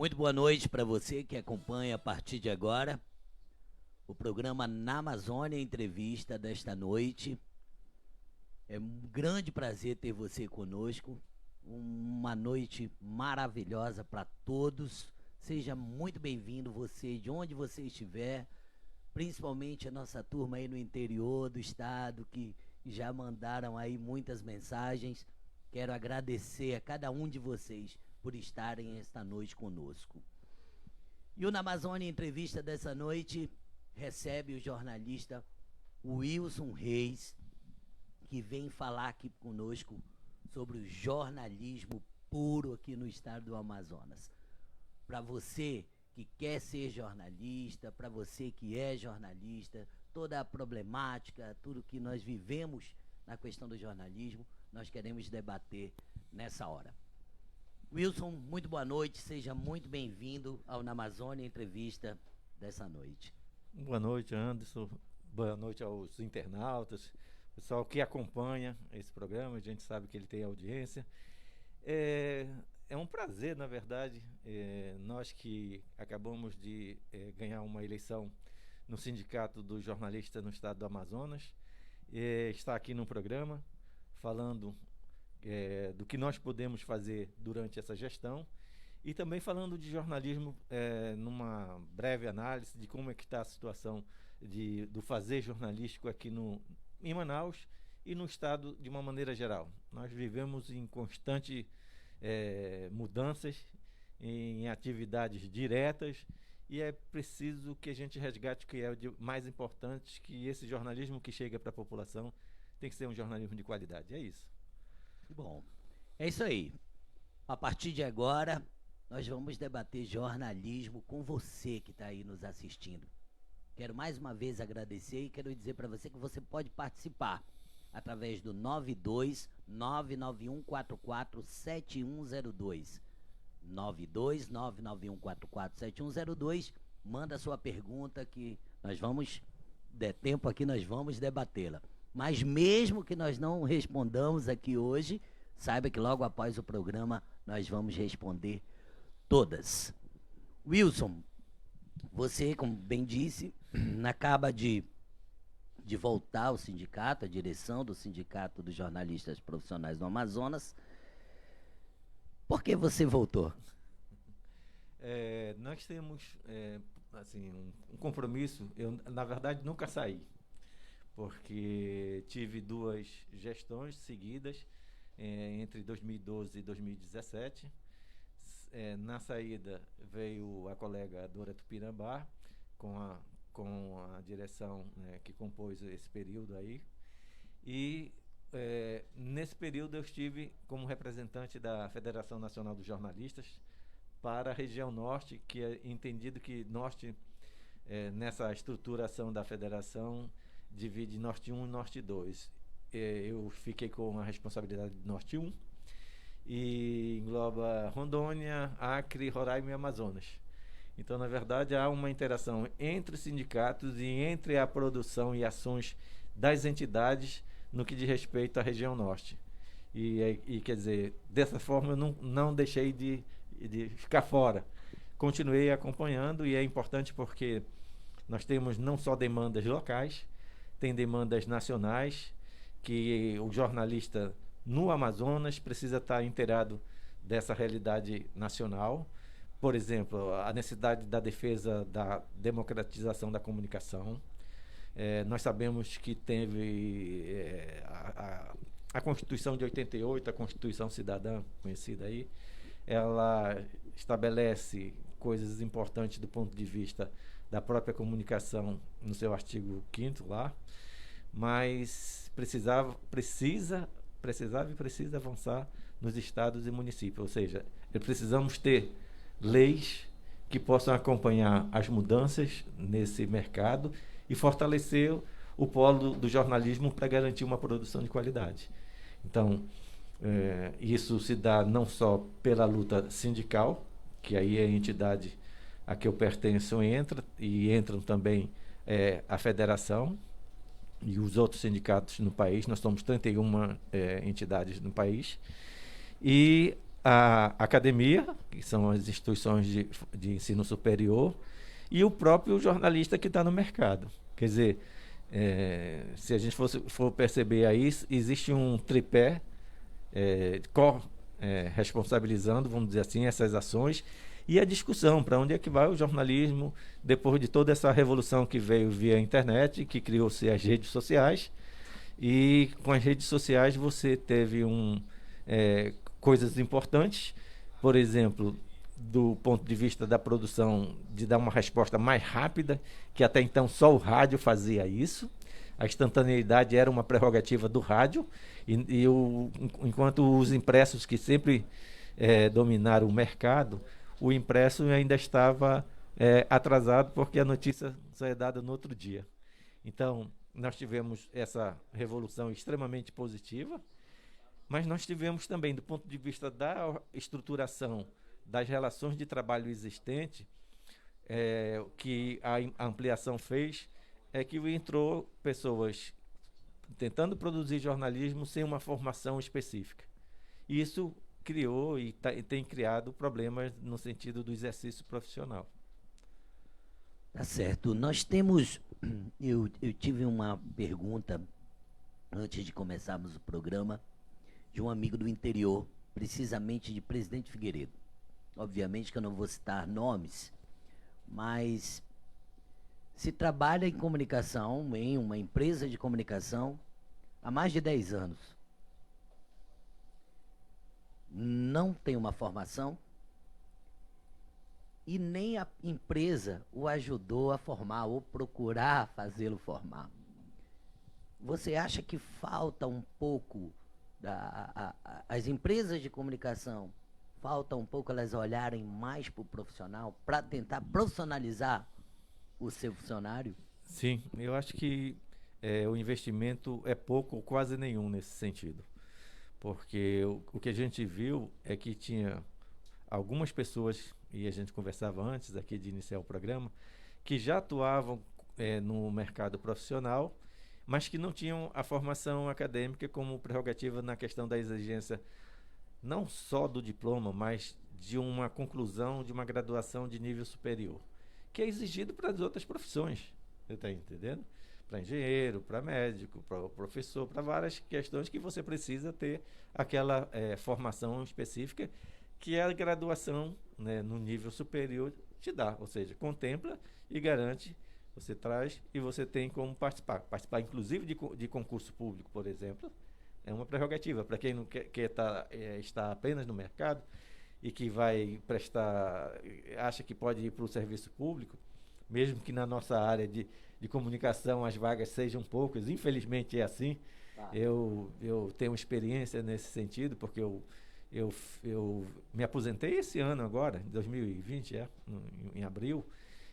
Muito boa noite para você que acompanha a partir de agora o programa Na Amazônia Entrevista desta noite. É um grande prazer ter você conosco. Uma noite maravilhosa para todos. Seja muito bem-vindo você, de onde você estiver, principalmente a nossa turma aí no interior do estado, que já mandaram aí muitas mensagens. Quero agradecer a cada um de vocês por estarem esta noite conosco. E o Na Amazônia Entrevista dessa noite recebe o jornalista Wilson Reis, que vem falar aqui conosco sobre o jornalismo puro aqui no estado do Amazonas. Para você que quer ser jornalista, para você que é jornalista, toda a problemática, tudo que nós vivemos na questão do jornalismo, nós queremos debater nessa hora. Wilson, muito boa noite, seja muito bem-vindo ao Na Amazônia Entrevista dessa noite. Boa noite, Anderson. Boa noite aos internautas, pessoal que acompanha esse programa. A gente sabe que ele tem audiência. É um prazer, na verdade, nós que acabamos de ganhar uma eleição no Sindicato dos Jornalistas no Estado do Amazonas, estar aqui no programa falando do que nós podemos fazer durante essa gestão e também falando de jornalismo numa breve análise de como é que está a situação do fazer jornalístico aqui em Manaus e no estado de uma maneira geral. Nós vivemos em constante mudanças, em atividades diretas, e é preciso que a gente resgate o que é o mais importante, que esse jornalismo que chega para a população tem que ser um jornalismo de qualidade. É isso. Bom, é isso aí. A partir de agora, nós vamos debater jornalismo com você que está aí nos assistindo. Quero mais uma vez agradecer e quero dizer para você que você pode participar através do 92991447102. 92991447102. Manda sua pergunta que nós vamos, der tempo aqui, nós vamos debatê-la. Mas mesmo que nós não respondamos aqui hoje, saiba que logo após o programa nós vamos responder todas. Wilson, você, como bem disse, acaba de voltar ao sindicato, a direção do Sindicato dos Jornalistas Profissionais do Amazonas. Por que você voltou? Nós temos um compromisso. Eu, na verdade, nunca saí, porque tive duas gestões seguidas entre 2012 e 2017. Na saída veio a colega Dora Tupinambá com a direção que compôs esse período aí. E nesse período eu estive como representante da Federação Nacional dos Jornalistas para a região norte, que é entendido que norte, nessa estruturação da federação, divide Norte 1 e Norte 2. Eu fiquei com a responsabilidade de Norte 1 e engloba Rondônia, Acre, Roraima e Amazonas. Então, na verdade, há uma interação entre os sindicatos e entre a produção e ações das entidades no que diz respeito à região norte. E quer dizer, dessa forma eu não deixei de ficar fora. Continuei acompanhando, e é importante porque nós temos não só demandas locais, tem demandas nacionais, que o jornalista no Amazonas precisa estar inteirado dessa realidade nacional. Por exemplo, a necessidade da defesa da democratização da comunicação. Nós sabemos que teve a Constituição de 88, a Constituição Cidadã, conhecida aí, ela estabelece coisas importantes do ponto de vista da própria comunicação no seu artigo 5º lá, mas precisa avançar nos estados e municípios, ou seja, precisamos ter leis que possam acompanhar as mudanças nesse mercado e fortalecer o polo do jornalismo para garantir uma produção de qualidade. Então, isso se dá não só pela luta sindical, que aí a entidade a que eu pertenço entram também a federação e os outros sindicatos no país. Nós somos 31 entidades no país, e a academia, que são as instituições de ensino superior, e o próprio jornalista que está no mercado. Quer dizer, se a gente for perceber aí, existe um tripé responsabilizando, vamos dizer assim, essas ações e a discussão, para onde é que vai o jornalismo depois de toda essa revolução que veio via internet, que criou-se as redes sociais. E com as redes sociais você teve coisas importantes, por exemplo, do ponto de vista da produção, de dar uma resposta mais rápida, que até então só o rádio fazia isso. A instantaneidade era uma prerrogativa do rádio, enquanto os impressos que sempre dominaram o mercado, o impresso ainda estava atrasado, porque a notícia só é dada no outro dia. Então, nós tivemos essa revolução extremamente positiva, mas nós tivemos também, do ponto de vista da estruturação das relações de trabalho existente, que a ampliação fez, que entrou pessoas tentando produzir jornalismo sem uma formação específica. Isso criou e tem criado problemas no sentido do exercício profissional. Tá certo. Nós temos... Eu tive uma pergunta, antes de começarmos o programa, de um amigo do interior, precisamente de Presidente Figueiredo. Obviamente que eu não vou citar nomes, mas se trabalha em comunicação, em uma empresa de comunicação, há mais de 10 anos. Não tem uma formação e nem a empresa o ajudou a formar ou procurar fazê-lo formar. Você acha que falta um pouco, as empresas de comunicação, falta um pouco elas olharem mais para o profissional, para tentar profissionalizar o seu funcionário? Sim, eu acho que o investimento é pouco ou quase nenhum nesse sentido. Porque o que a gente viu é que tinha algumas pessoas, e a gente conversava antes aqui de iniciar o programa, que já atuavam no mercado profissional, mas que não tinham a formação acadêmica como prerrogativa na questão da exigência não só do diploma, mas de uma conclusão, de uma graduação de nível superior, que é exigido para as outras profissões, você está entendendo? Para engenheiro, para médico, para professor, para várias questões que você precisa ter aquela formação específica que a graduação, né, no nível superior te dá, ou seja, contempla e garante, você traz e você tem como participar. Participar, inclusive, de concurso público, por exemplo, é uma prerrogativa. Para quem não quer estar apenas no mercado e que vai prestar, acha que pode ir para o serviço público, mesmo que na nossa área de comunicação as vagas sejam poucas, infelizmente é assim. Eu tenho experiência nesse sentido, porque eu me aposentei esse ano agora, em 2020, em abril,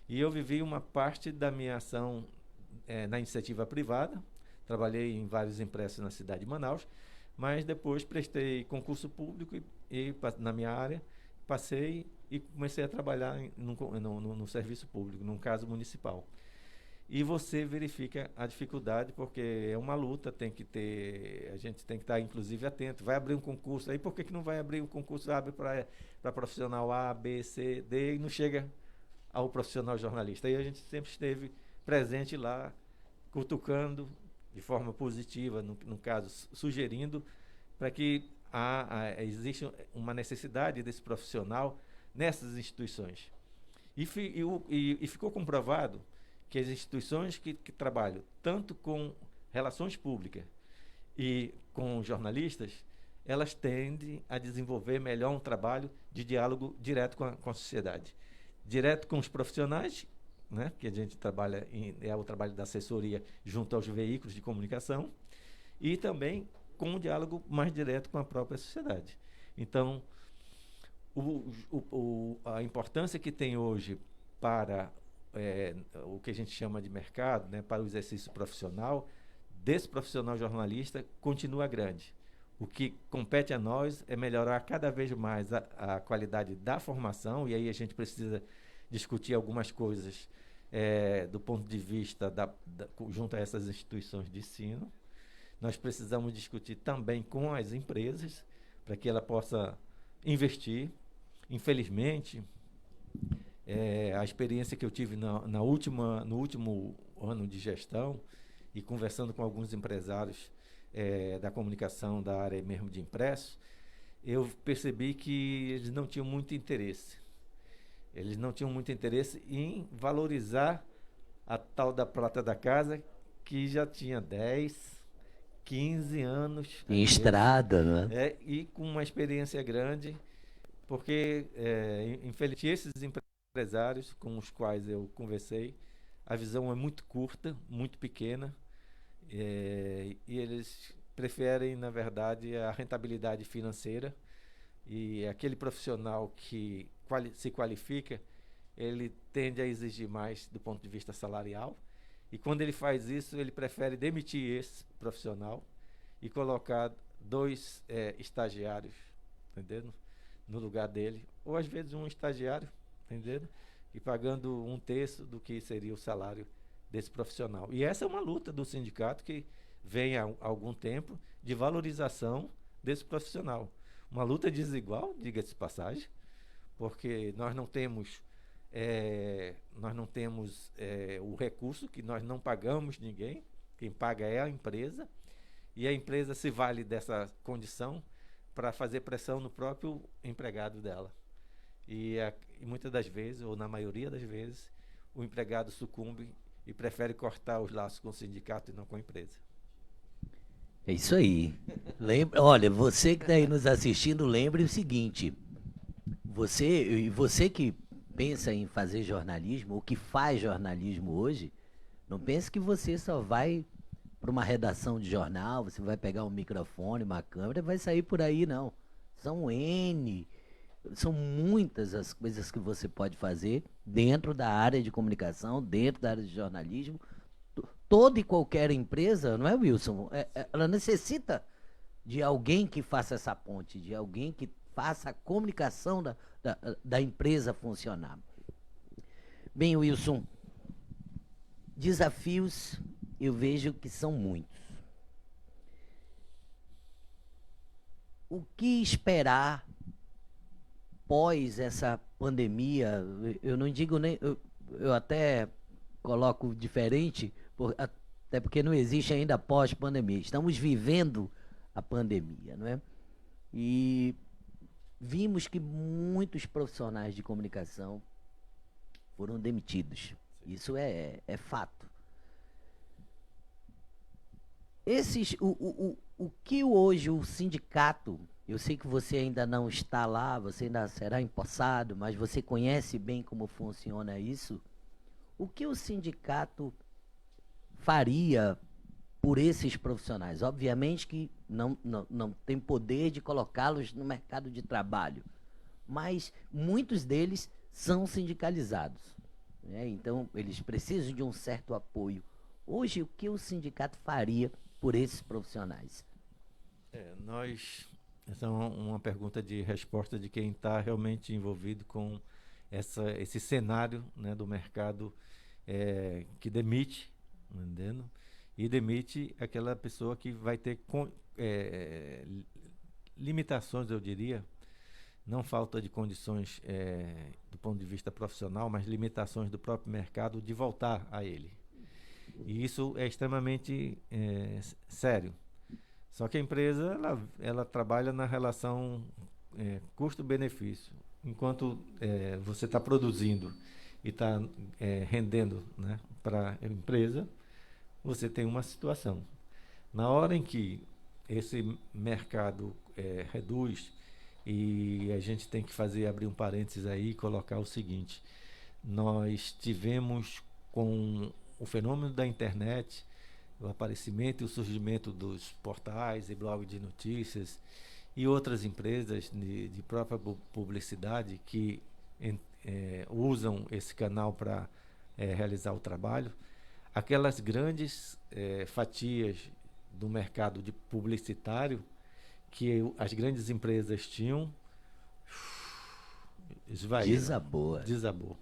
e eu vivi uma parte da minha ação na iniciativa privada. Trabalhei em vários impressos na cidade de Manaus, mas depois prestei concurso público e na minha área, passei e comecei a trabalhar no serviço público, num caso municipal. E você verifica a dificuldade, porque é uma luta, a gente tem que estar, inclusive, atento. Vai abrir um concurso, aí por que não vai abrir um concurso? Abre para profissional A, B, C, D, e não chega ao profissional jornalista. Aí a gente sempre esteve presente lá, cutucando de forma positiva, no caso, sugerindo para que existe uma necessidade desse profissional nessas instituições. E ficou comprovado que as instituições que trabalham tanto com relações públicas e com jornalistas, elas tendem a desenvolver melhor um trabalho de diálogo direto com a sociedade. Direto com os profissionais, né, que a gente trabalha, é o trabalho da assessoria junto aos veículos de comunicação, e também com um diálogo mais direto com a própria sociedade. Então, a importância que tem hoje para o que a gente chama de mercado, né, para o exercício profissional, desse profissional jornalista, continua grande. O que compete a nós é melhorar cada vez mais a qualidade da formação, e aí a gente precisa discutir algumas coisas do ponto de vista junto a essas instituições de ensino. Nós precisamos discutir também com as empresas, para que ela possa investi. Infelizmente, a experiência que eu tive no último ano de gestão e conversando com alguns empresários da comunicação, da área mesmo de impresso, eu percebi que eles não tinham muito interesse. Eles não tinham muito interesse em valorizar a tal da prata da casa, que já tinha 10, 15 anos. Em estrada, né? E com uma experiência grande, porque, infelizmente, esses empresários com os quais eu conversei, a visão é muito curta, muito pequena, e eles preferem, na verdade, a rentabilidade financeira, e aquele profissional que se qualifica, ele tende a exigir mais do ponto de vista salarial, e quando ele faz isso, ele prefere demitir esse profissional e colocar 2 estagiários, entendendo? No lugar dele, ou às vezes um estagiário, entendendo? E pagando 1/3 do que seria o salário desse profissional. E essa é uma luta do sindicato que vem há algum tempo de valorização desse profissional. Uma luta desigual, diga-se de passagem, porque nós não temos o recurso, que nós não pagamos ninguém, quem paga é a empresa, e a empresa se vale dessa condição para fazer pressão no próprio empregado dela. E muitas das vezes, ou na maioria das vezes, o empregado sucumbe e prefere cortar os laços com o sindicato e não com a empresa. É isso aí. Olha, você que está aí nos assistindo, lembre o seguinte: você que pensa em fazer jornalismo, ou que faz jornalismo hoje, não pense que você só vai para uma redação de jornal, você vai pegar um microfone, uma câmera e vai sair por aí, não. São muitas as coisas que você pode fazer dentro da área de comunicação, dentro da área de jornalismo. Toda e qualquer empresa, não é, Wilson? Ela necessita de alguém que faça essa ponte, de alguém que faça a comunicação da empresa funcionar. Bem, Wilson, desafios eu vejo que são muitos. O que esperar pós essa pandemia? Eu não digo nem... Eu até coloco diferente, até porque não existe ainda pós-pandemia. Estamos vivendo a pandemia, não é? E vimos que muitos profissionais de comunicação foram demitidos. Isso é fato. O que hoje o sindicato, eu sei que você ainda não está lá, você ainda será empossado, mas você conhece bem como funciona isso. O que o sindicato faria por esses profissionais? Obviamente que não tem poder de colocá-los no mercado de trabalho, mas muitos deles são sindicalizados, né? Então, eles precisam de um certo apoio. Hoje, o que o sindicato faria por esses profissionais? Essa é uma pergunta de resposta de quem está realmente envolvido com esse cenário, né, do mercado que demite, entendendo? E demite aquela pessoa que vai ter limitações, eu diria, não falta de condições do ponto de vista profissional, mas limitações do próprio mercado de voltar a ele. E isso é extremamente sério. Só que a empresa ela trabalha na relação custo-benefício. Enquanto você está produzindo e está rendendo, né, para a empresa, você tem uma situação. Na hora em que esse mercado reduz, e a gente tem que abrir um parênteses aí e colocar o seguinte: nós tivemos, com o fenômeno da internet, o aparecimento e o surgimento dos portais e blogs de notícias e outras empresas de própria publicidade que usam esse canal para realizar o trabalho, aquelas grandes fatias do mercado de publicitário que as grandes empresas tinham, esvaíram. Desabou.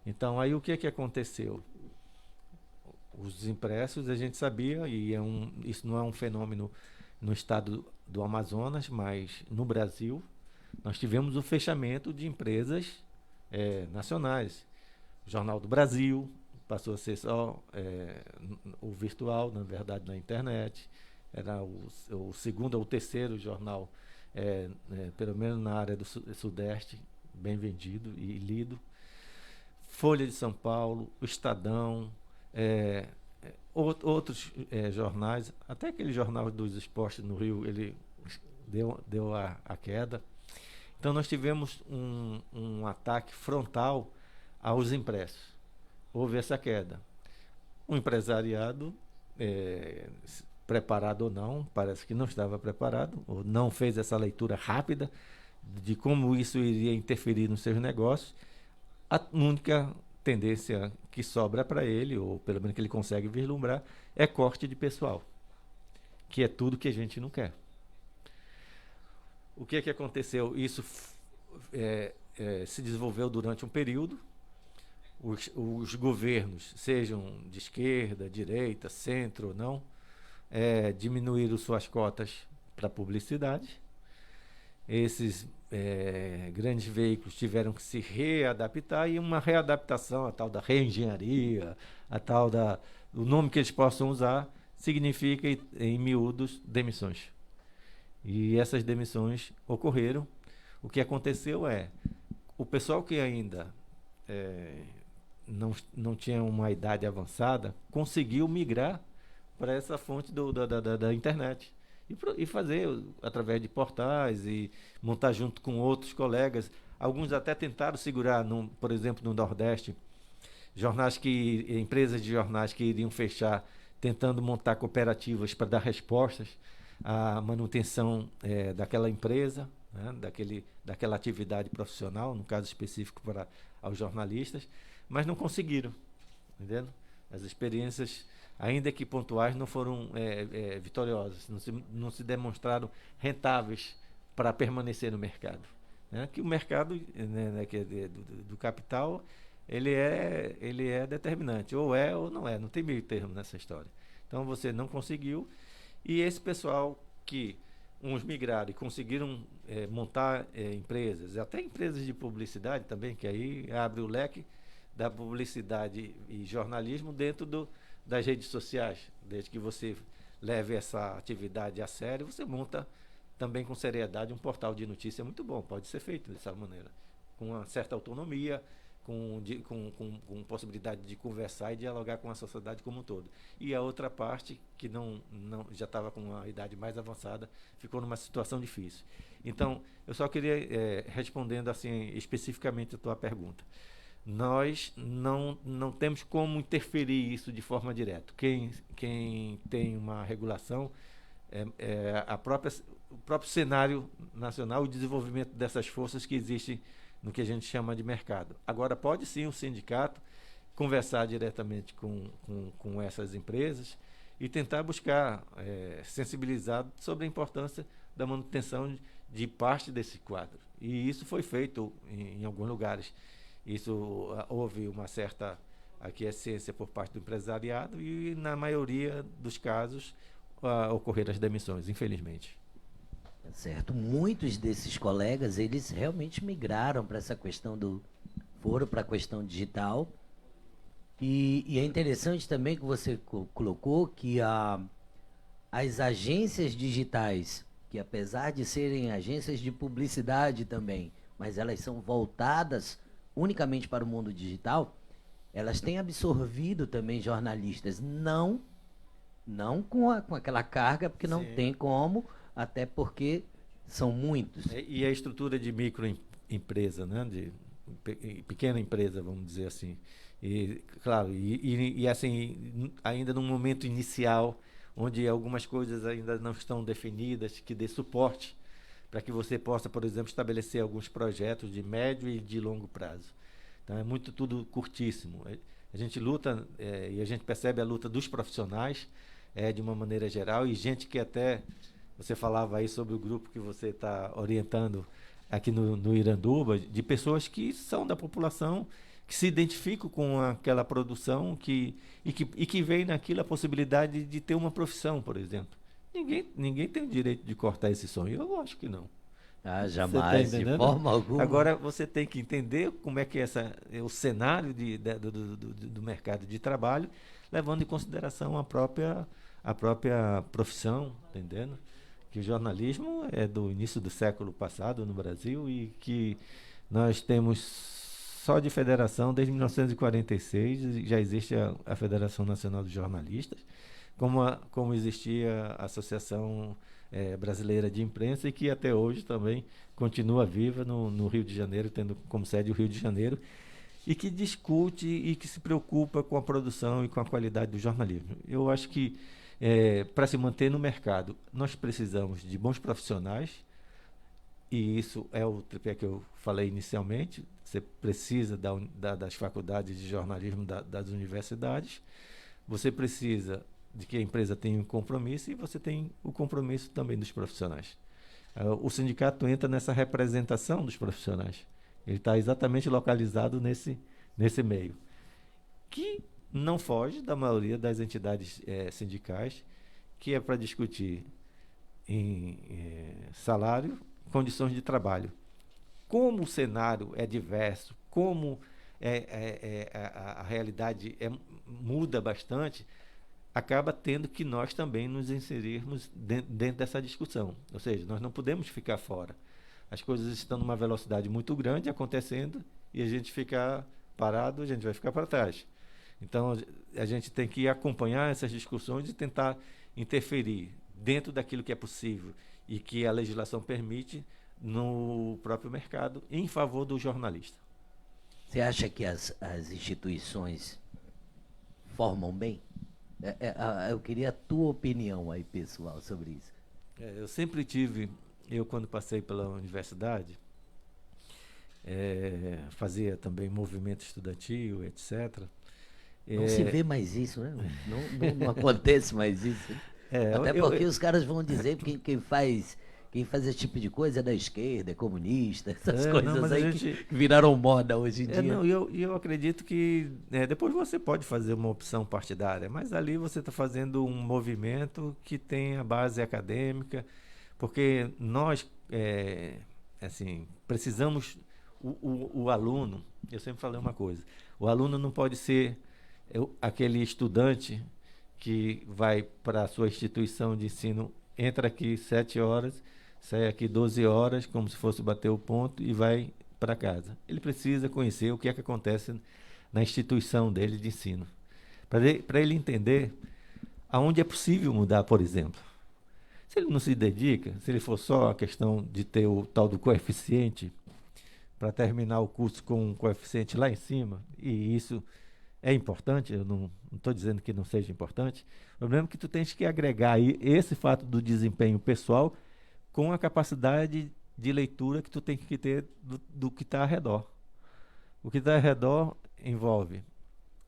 Então, aí o que aconteceu? Os impressos, a gente sabia, e isso não é um fenômeno no estado do Amazonas, mas no Brasil, nós tivemos o fechamento de empresas nacionais. O Jornal do Brasil passou a ser só o virtual, na verdade, na internet. Era o segundo ou o terceiro jornal, pelo menos na área do Sudeste, bem vendido e lido. Folha de São Paulo, o Estadão, outros jornais, até aquele jornal dos esportes no Rio, ele deu a queda. Então nós tivemos um ataque frontal aos impressos. Houve essa queda. O empresariado, preparado ou não, parece que não estava preparado, ou não fez essa leitura rápida de como isso iria interferir nos seus negócios. A única tendência que sobra para ele, ou pelo menos que ele consegue vislumbrar, é corte de pessoal, que é tudo que a gente não quer. O que aconteceu? Isso se desenvolveu durante um período. Os governos, sejam de esquerda, direita, centro ou não, diminuíram suas cotas para publicidade. Esses grandes veículos tiveram que se readaptar, e uma readaptação, a tal da reengenharia, o nome que eles possam usar, significa, em miúdos, demissões. E essas demissões ocorreram. O que aconteceu o pessoal que ainda não tinha uma idade avançada conseguiu migrar para essa fonte da internet e fazer através de portais e montar junto com outros colegas. Alguns até tentaram segurar, por exemplo, no Nordeste, empresas de jornais que iriam fechar, tentando montar cooperativas para dar respostas à manutenção daquela empresa, né, daquela atividade profissional, no caso específico aos jornalistas, mas não conseguiram, entendeu? As experiências, ainda que pontuais, não foram vitoriosas, não se demonstraram rentáveis para permanecer no mercado, né? Que o mercado, né, que do capital, ele é determinante, ou é ou não é, não tem meio termo nessa história. Então você não conseguiu, e esse pessoal que uns migraram e conseguiram montar empresas, até empresas de publicidade também, que aí abre o leque da publicidade e jornalismo dentro das redes sociais. Desde que você leve essa atividade a sério, você monta também com seriedade um portal de notícia muito bom. Pode ser feito dessa maneira, com uma certa autonomia, com possibilidade de conversar e dialogar com a sociedade como um todo. E a outra parte, que não já estava com uma idade mais avançada, ficou numa situação difícil. Então, eu só queria, respondendo assim especificamente a tua pergunta, nós não temos como interferir isso de forma direta. Quem tem uma regulação o próprio cenário nacional, o desenvolvimento dessas forças que existem no que a gente chama de mercado. Agora, pode sim o sindicato conversar diretamente com essas empresas e tentar buscar sensibilizar sobre a importância da manutenção de parte desse quadro. E isso foi feito em alguns lugares. Isso houve uma certa aquiescência por parte do empresariado e, na maioria dos casos, ocorreram as demissões, infelizmente. Certo. Muitos desses colegas, eles realmente migraram para essa questão foram para a questão digital. E é interessante também que você colocou que as agências digitais, que apesar de serem agências de publicidade também, mas elas são voltadas unicamente para o mundo digital, elas têm absorvido também jornalistas, não com aquela carga, porque não tem como, até porque são muitos. E a estrutura de microempresa, né? De pequena empresa, vamos dizer assim. E, claro, e assim, ainda num momento inicial, onde algumas coisas ainda não estão definidas, que dê suporte para que você possa, por exemplo, estabelecer alguns projetos de médio e de longo prazo. Então, é tudo curtíssimo. A gente luta, e a gente percebe a luta dos profissionais, de uma maneira geral, e gente que até, você falava aí sobre o grupo que você está orientando aqui no Iranduba, de pessoas que são da população, que se identificam com aquela produção e que veem naquilo a possibilidade de ter uma profissão, por exemplo. Ninguém tem o direito de cortar esse sonho. Eu acho que não. Ah, Você está jamais, de entendendo? forma alguma. Agora você tem que entender como é que o cenário do mercado de trabalho, levando em consideração a própria profissão, entendendo? Que o jornalismo é do início do século passado no Brasil e que nós temos só de federação desde 1946, já existe a Federação Nacional dos Jornalistas, como existia a Associação Brasileira de Imprensa e que até hoje também continua viva no Rio de Janeiro, tendo como sede o Rio de Janeiro, e que discute e que se preocupa com a produção e com a qualidade do jornalismo. Eu acho que, para se manter no mercado, nós precisamos de bons profissionais, e isso é o tripé que eu falei inicialmente. Você precisa das faculdades de jornalismo das universidades, você precisa de que a empresa tenha um compromisso e você tem o compromisso também dos profissionais. O sindicato entra nessa representação dos profissionais. Ele está exatamente localizado nesse meio, que não foge da maioria das entidades sindicais, que é para discutir em salário, condições de trabalho. Como o cenário é diverso, como a realidade muda bastante, acaba tendo que nós também nos inserirmos dentro dessa discussão. Ou seja, nós não podemos ficar fora. As coisas estão numa velocidade muito grande acontecendo e a gente ficar parado, a gente vai ficar para trás. Então, a gente tem que acompanhar essas discussões e tentar interferir dentro daquilo que é possível e que a legislação permite no próprio mercado em favor do jornalista. Você acha que as instituições formam bem? Eu queria a tua opinião aí, pessoal, sobre isso. Eu sempre tive, quando passei pela universidade, fazia também movimento estudantil, etc. Não se vê mais isso, né? Não acontece mais isso. Até porque os caras vão dizer que quem faz esse tipo de coisa é da esquerda, é comunista, essas coisas aí que viraram moda hoje em dia. Eu acredito que depois você pode fazer uma opção partidária, mas ali você está fazendo um movimento que tem a base acadêmica, porque nós precisamos, o aluno, eu sempre falei uma coisa, o aluno não pode ser aquele estudante que vai para a sua instituição de ensino, entra aqui 7 horas, sai aqui 12 horas, como se fosse bater o ponto, e vai para casa. Ele precisa conhecer o que é que acontece na instituição dele de ensino, para ele entender aonde é possível mudar, por exemplo. Se ele não se dedica, se ele for só a questão de ter o tal do coeficiente, para terminar o curso com um coeficiente lá em cima, e isso é importante, eu não estou dizendo que não seja importante, o problema é que tu tens que agregar aí esse fato do desempenho pessoal com a capacidade de leitura que tu tem que ter do que está ao redor. O que está ao redor envolve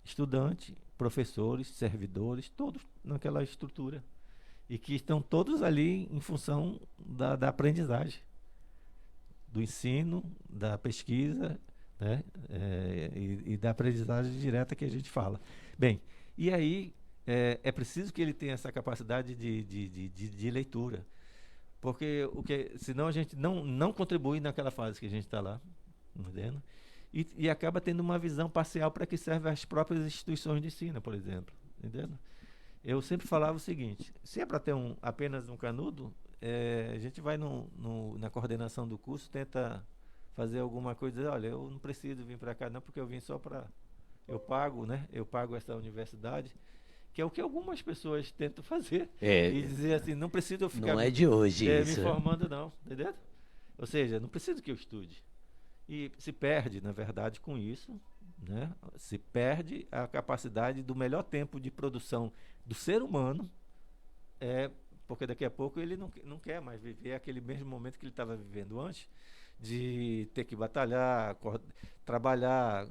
estudante, professores, servidores, todos naquela estrutura. E que estão todos ali em função da aprendizagem, do ensino, da pesquisa, né? E da aprendizagem direta que a gente fala. Bem, e aí é preciso que ele tenha essa capacidade de leitura. Porque senão a gente não contribui naquela fase que a gente está lá, entendendo? E acaba tendo uma visão parcial para que serve as próprias instituições de ensino, por exemplo, entendendo? Eu sempre falava o seguinte: se é para ter apenas um canudo, a gente vai na coordenação do curso, tenta fazer alguma coisa, olha, eu não preciso vir para cá não, porque eu vim só para... Eu pago, né? Eu pago essa universidade, que é o que algumas pessoas tentam fazer. E dizer assim, não preciso ficar não é de hoje isso, me formando não, entendeu? Ou seja, não preciso que eu estude. E se perde, na verdade, com isso, né? Se perde a capacidade do melhor tempo de produção do ser humano, porque daqui a pouco ele não quer mais viver aquele mesmo momento que ele estava vivendo antes, de ter que batalhar, trabalhar,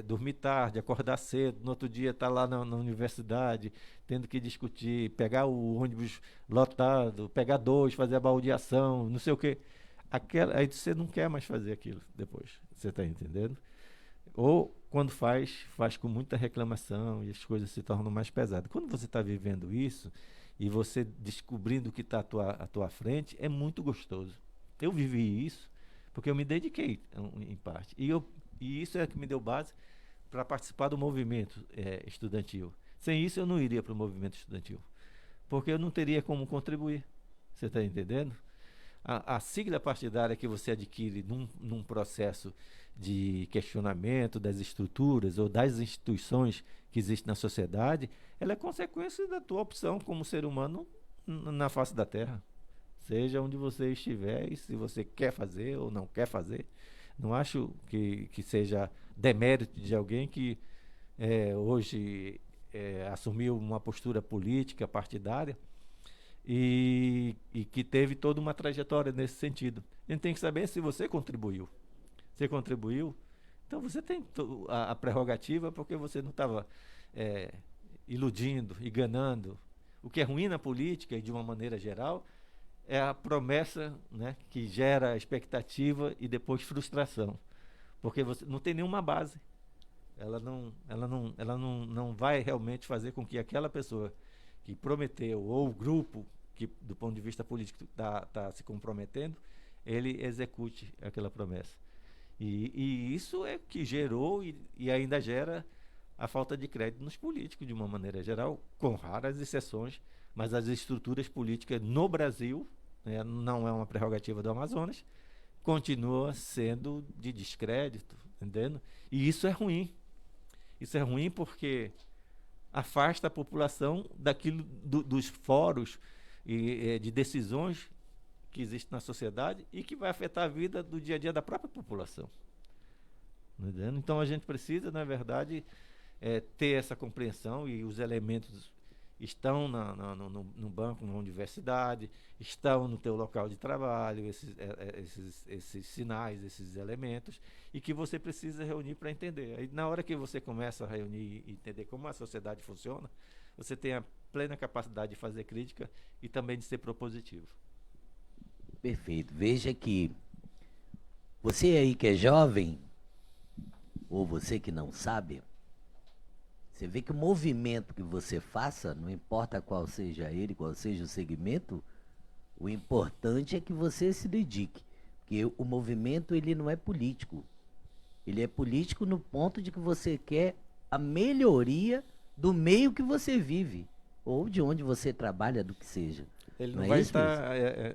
dormir tarde, acordar cedo, no outro dia estar lá na universidade, tendo que discutir, pegar o ônibus lotado, pegar 2, fazer a baldeação, não sei o quê. Aí você não quer mais fazer aquilo depois, você está entendendo? Ou quando faz com muita reclamação e as coisas se tornam mais pesadas. Quando você está vivendo isso e você descobrindo o que está à tua frente, é muito gostoso. Eu vivi isso porque eu me dediquei, em parte. E isso é que me deu base para participar do movimento estudantil. Sem isso, eu não iria para o movimento estudantil, porque eu não teria como contribuir. Você está entendendo? A sigla partidária que você adquire num processo de questionamento das estruturas ou das instituições que existem na sociedade, ela é consequência da tua opção como ser humano na face da Terra. Seja onde você estiver e se você quer fazer ou não quer fazer. Não acho que seja demérito de alguém que hoje assumiu uma postura política, partidária, e que teve toda uma trajetória nesse sentido. A gente tem que saber se você contribuiu. Você contribuiu, então você tem a prerrogativa, porque você não estava iludindo, enganando. O que é ruim na política, e de uma maneira geral, é a promessa, né, que gera expectativa e depois frustração. Porque você não tem nenhuma base. Ela não vai realmente fazer com que aquela pessoa que prometeu, ou o grupo que, do ponto de vista político, está se comprometendo, ele execute aquela promessa. E isso é que gerou e ainda gera a falta de crédito nos políticos, de uma maneira geral, com raras exceções, mas as estruturas políticas no Brasil, né, não é uma prerrogativa do Amazonas, continua sendo de descrédito, entendendo? E isso é ruim. Isso é ruim porque afasta a população daquilo dos fóruns e de decisões que existem na sociedade e que vai afetar a vida do dia a dia da própria população. Entendendo? Então a gente precisa, na verdade, ter essa compreensão, e os elementos estão no banco, na universidade, estão no teu local de trabalho, esses sinais, esses elementos, e que você precisa reunir para entender. Aí, na hora que você começa a reunir e entender como a sociedade funciona, você tem a plena capacidade de fazer crítica e também de ser propositivo. Perfeito. Veja que você aí que é jovem, ou você que não sabe, você vê que o movimento que você faça, não importa qual seja ele, qual seja o segmento, o importante é que você se dedique. Porque o movimento, ele não é político. Ele é político no ponto de que você quer a melhoria do meio que você vive, ou de onde você trabalha, do que seja. Ele não vai estar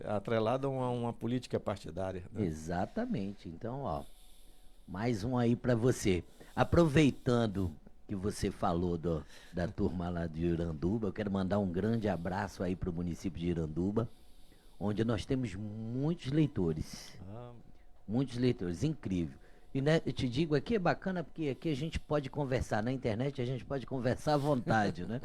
atrelado a uma política partidária, né? Exatamente. Então, ó, mais um aí para você. Aproveitando que você falou da turma lá de Iranduba, eu quero mandar um grande abraço aí para o município de Iranduba, onde nós temos muitos leitores. Muitos leitores, incrível. E né, eu te digo, aqui é bacana porque aqui a gente pode conversar na internet, a gente pode conversar à vontade, né?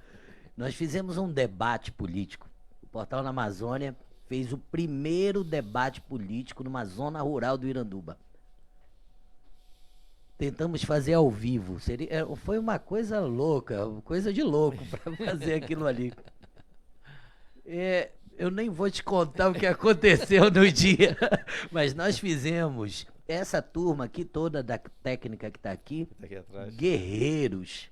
Nós fizemos um debate político. O Portal na Amazônia fez o primeiro debate político numa zona rural do Iranduba. Tentamos fazer ao vivo. Foi uma coisa louca, coisa de louco para fazer aquilo ali. Eu nem vou te contar o que aconteceu no dia, mas nós fizemos, essa turma aqui toda da técnica que está aqui atrás, guerreiros.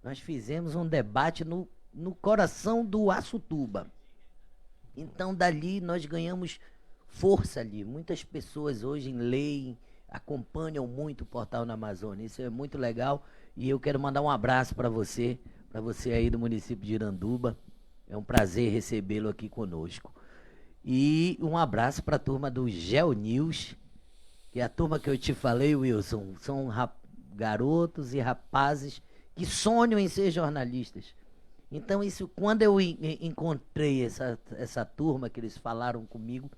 Nós fizemos um debate no coração do Açutuba. Então, dali nós ganhamos força ali. Muitas pessoas hoje leem, acompanham muito o Portal na Amazônia. Isso é muito legal. E eu quero mandar um abraço para você aí do município de Iranduba. É um prazer recebê-lo aqui conosco. E um abraço para a turma do GeoNews, que é a turma que eu te falei, Wilson. São garotos e rapazes que sonham em ser jornalistas. Então, isso, quando eu encontrei essa turma que eles falaram comigo,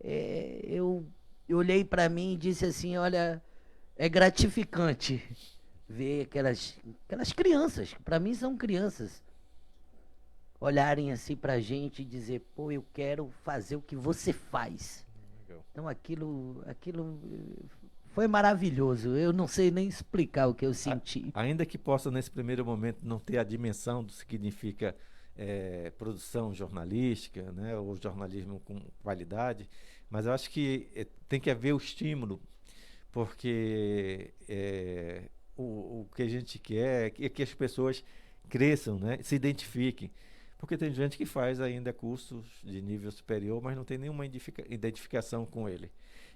eu olhei para mim e disse assim, olha, é gratificante ver aquelas crianças, que para mim são crianças, olharem assim pra gente e dizer, pô, eu quero fazer o que você faz. Legal. Então aquilo foi maravilhoso. Eu não sei nem explicar o que eu senti. Ainda que possa, nesse primeiro momento, não ter a dimensão do que significa produção jornalística, né, ou jornalismo com qualidade, mas eu acho que tem que haver o estímulo, porque o que a gente quer é que as pessoas cresçam, né, se identifiquem. Porque tem gente que faz ainda cursos de nível superior, mas não tem nenhuma identificação com ele.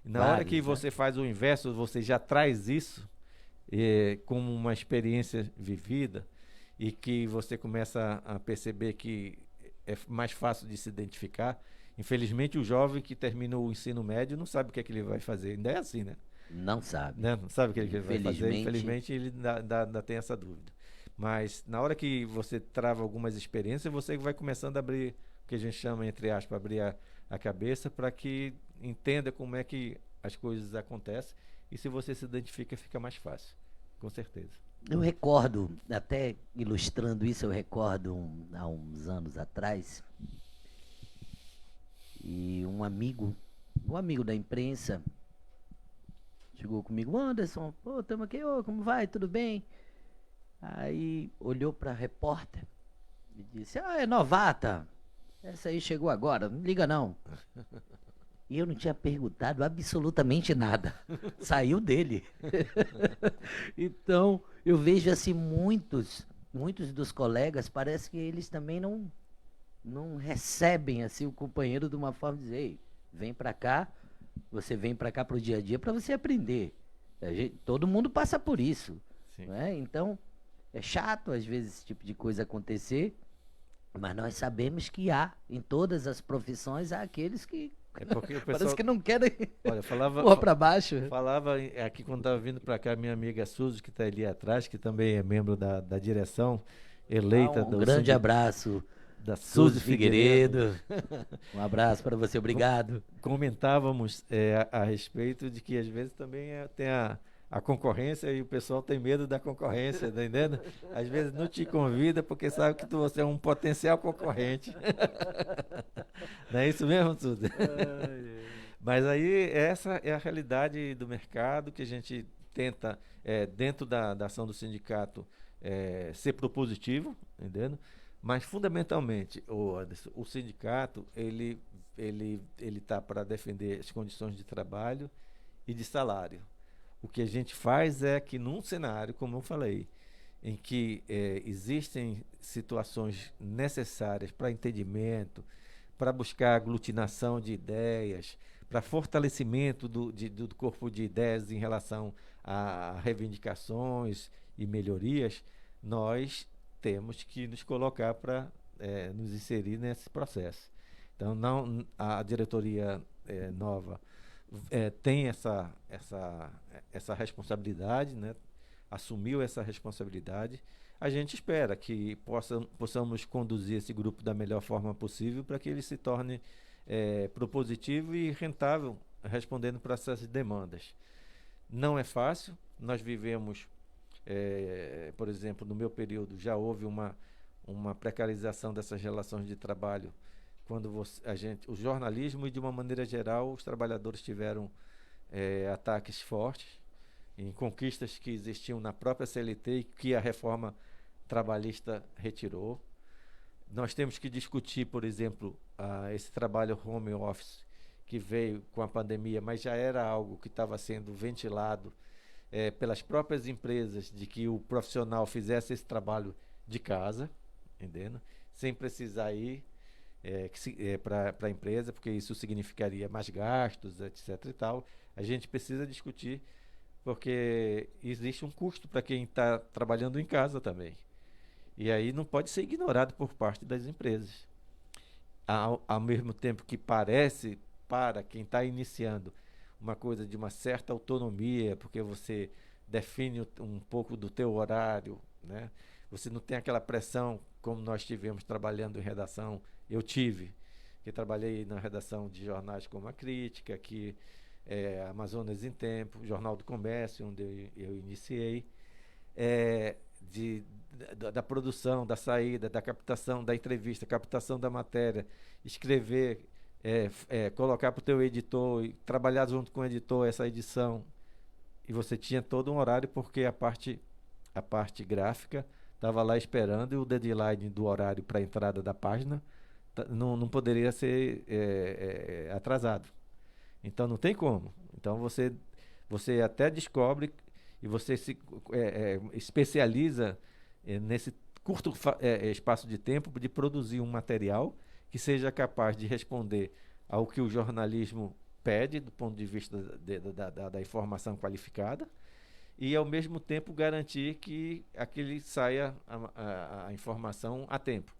E na hora que você faz o inverso, você já traz isso como uma experiência vivida e que você começa a perceber que é mais fácil de se identificar. Infelizmente, o jovem que termina o ensino médio não sabe o que é que ele vai fazer. Ainda é assim, né? Não sabe. Né? Não sabe o que ele vai fazer. Infelizmente, ele ainda tem essa dúvida. Mas na hora que você trava algumas experiências, você vai começando a abrir, o que a gente chama, entre aspas, abrir a cabeça para que entenda como é que as coisas acontecem. E se você se identifica, fica mais fácil, com certeza. Eu recordo, até ilustrando isso, eu recordo há uns anos atrás, e um amigo da imprensa, chegou comigo: Anderson, pô, estamos aqui, ô, como vai, tudo bem? Aí olhou para a repórter e disse: ah, é novata, essa aí chegou agora, não liga não. E eu não tinha perguntado absolutamente nada, saiu dele. Então, eu vejo assim, muitos dos colegas, parece que eles também não recebem assim o companheiro de uma forma de dizer: ei, vem para cá, você vem para cá para o dia a dia para você aprender. Todo mundo passa por isso, né? Então, é chato às vezes esse tipo de coisa acontecer, mas nós sabemos que há, em todas as profissões, há aqueles que parece que não querem. Olha, pôr para baixo. Falava aqui quando estava vindo para cá, minha amiga Suzy, que está ali atrás, que também é membro da direção, eleita. Um grande abraço da Suzy Figueiredo. Um abraço para você, obrigado. Comentávamos a respeito de que às vezes também tem a concorrência e o pessoal tem medo da concorrência, tá entendendo? Às vezes não te convida porque sabe que você é um potencial concorrente. Não é isso mesmo, Suzy? Mas aí essa é a realidade do mercado que a gente tenta, dentro da ação do sindicato, ser propositivo, entendendo? Mas fundamentalmente, Anderson, o sindicato ele está para defender as condições de trabalho e de salário. O que a gente faz é que num cenário, como eu falei, em que existem situações necessárias para entendimento, para buscar aglutinação de ideias, para fortalecimento do corpo de ideias em relação a reivindicações e melhorias, nós temos que nos colocar para nos inserir nesse processo. Então, a diretoria nova tem essa responsabilidade, né? Assumiu essa responsabilidade. A gente espera que possamos conduzir esse grupo da melhor forma possível para que ele se torne propositivo e rentável, respondendo para essas demandas. Não é fácil, nós vivemos, por exemplo, no meu período já houve uma precarização dessas relações de trabalho, quando o jornalismo e de uma maneira geral os trabalhadores tiveram ataques fortes em conquistas que existiam na própria CLT e que a reforma trabalhista retirou. Nós temos que discutir, por exemplo, esse trabalho home office que veio com a pandemia, mas já era algo que estava sendo ventilado pelas próprias empresas, de que o profissional fizesse esse trabalho de casa, entendendo? Sem precisar ir para a empresa, porque isso significaria mais gastos, etc. e tal. A gente precisa discutir, porque existe um custo para quem está trabalhando em casa também. E aí não pode ser ignorado por parte das empresas. Ao mesmo tempo que parece, para quem está iniciando, uma coisa de uma certa autonomia, porque você define um pouco do teu horário, né? Você não tem aquela pressão como nós tivemos trabalhando em redação. Eu tive, que trabalhei na redação de jornais como a Crítica, que Amazonas em Tempo, Jornal do Comércio, onde eu iniciei, da produção, da saída, da captação, da entrevista, captação da matéria, escrever, colocar para o teu editor, e trabalhar junto com o editor essa edição. E você tinha todo um horário, porque a parte gráfica estava lá esperando, e o deadline do horário para a entrada da página não poderia ser atrasado. Então não tem como. Então você até descobre e você se especializa nesse curto espaço de tempo de produzir um material que seja capaz de responder ao que o jornalismo pede do ponto de vista da informação qualificada e, ao mesmo tempo, garantir que aquele saia a informação a tempo,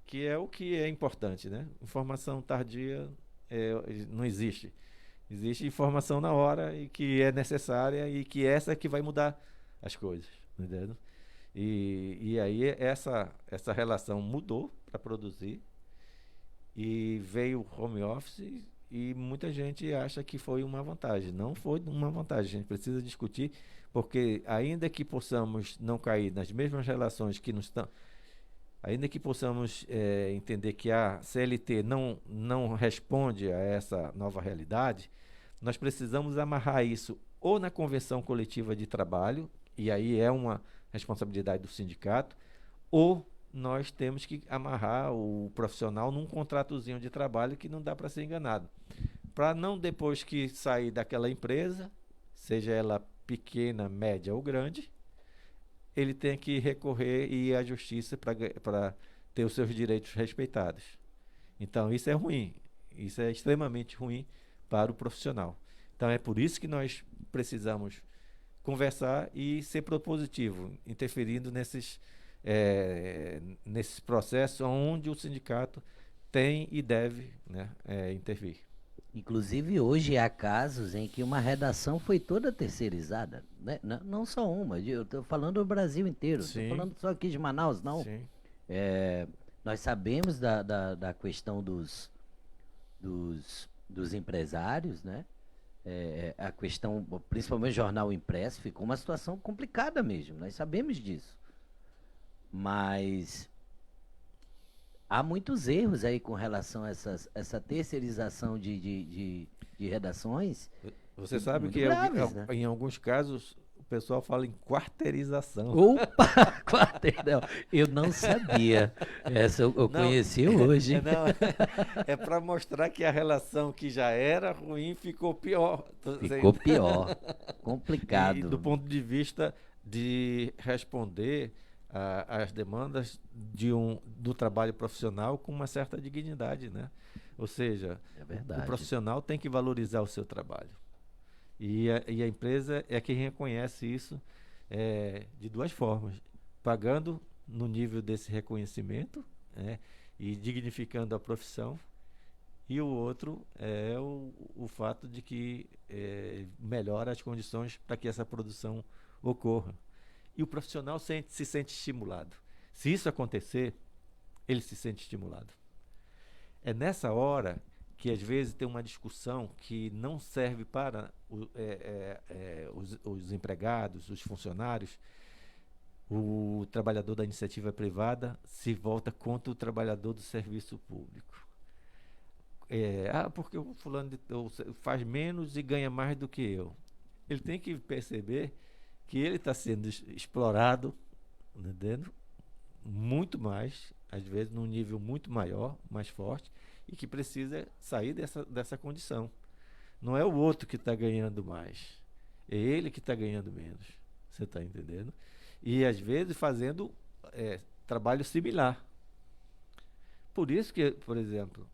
que é o que é importante, né? Informação tardia não existe. Existe informação na hora e que é necessária e que essa é que vai mudar as coisas, entendeu? E aí essa relação mudou para produzir e veio o home office e muita gente acha que foi uma vantagem. Não foi uma vantagem, a gente precisa discutir, porque ainda que possamos não cair nas mesmas relações que nos estão... Ainda que possamos entender que a CLT não responde a essa nova realidade, nós precisamos amarrar isso ou na convenção coletiva de trabalho, e aí é uma responsabilidade do sindicato, ou nós temos que amarrar o profissional num contratozinho de trabalho que não dá para ser enganado. Para não, depois que sair daquela empresa, seja ela pequena, média ou grande, ele tem que recorrer e ir à justiça para ter os seus direitos respeitados. Então, isso é ruim. Isso é extremamente ruim para o profissional. Então, é por isso que nós precisamos conversar e ser propositivo, interferindo nesses processos onde o sindicato tem e deve, né, intervir. Inclusive, hoje há casos em que uma redação foi toda terceirizada, né? Não só uma, eu estou falando do Brasil inteiro, estou falando só aqui de Manaus, não. Sim. Nós sabemos da questão dos empresários, né? A questão, principalmente jornal impresso, ficou uma situação complicada mesmo, nós sabemos disso. Mas há muitos erros aí com relação a essa terceirização de redações. Você sabe que graves, né? Em alguns casos o pessoal fala em quarteirização. Opa, quarteirão. Eu não sabia. Essa eu conheci hoje. É para mostrar que a relação que já era ruim ficou pior. Ficou pior. Complicado. E do ponto de vista de responder às demandas do trabalho profissional com uma certa dignidade, né? Ou seja, o profissional tem que valorizar o seu trabalho. E a empresa é quem reconhece isso de duas formas: pagando no nível desse reconhecimento, e dignificando a profissão, e o outro é o fato de que melhora as condições para que essa produção ocorra. E o profissional se sente estimulado. Se isso acontecer, ele se sente estimulado. É nessa hora que às vezes tem uma discussão que não serve para os empregados, os funcionários. O trabalhador da iniciativa privada se volta contra o trabalhador do serviço público. Porque o fulano faz menos e ganha mais do que eu. Ele tem que perceber que ele está sendo explorado, entendendo? Muito mais, às vezes num nível muito maior, mais forte, e que precisa sair dessa condição. Não é o outro que está ganhando mais, é ele que está ganhando menos. Você está entendendo? E às vezes fazendo trabalho similar. Por isso que, por exemplo,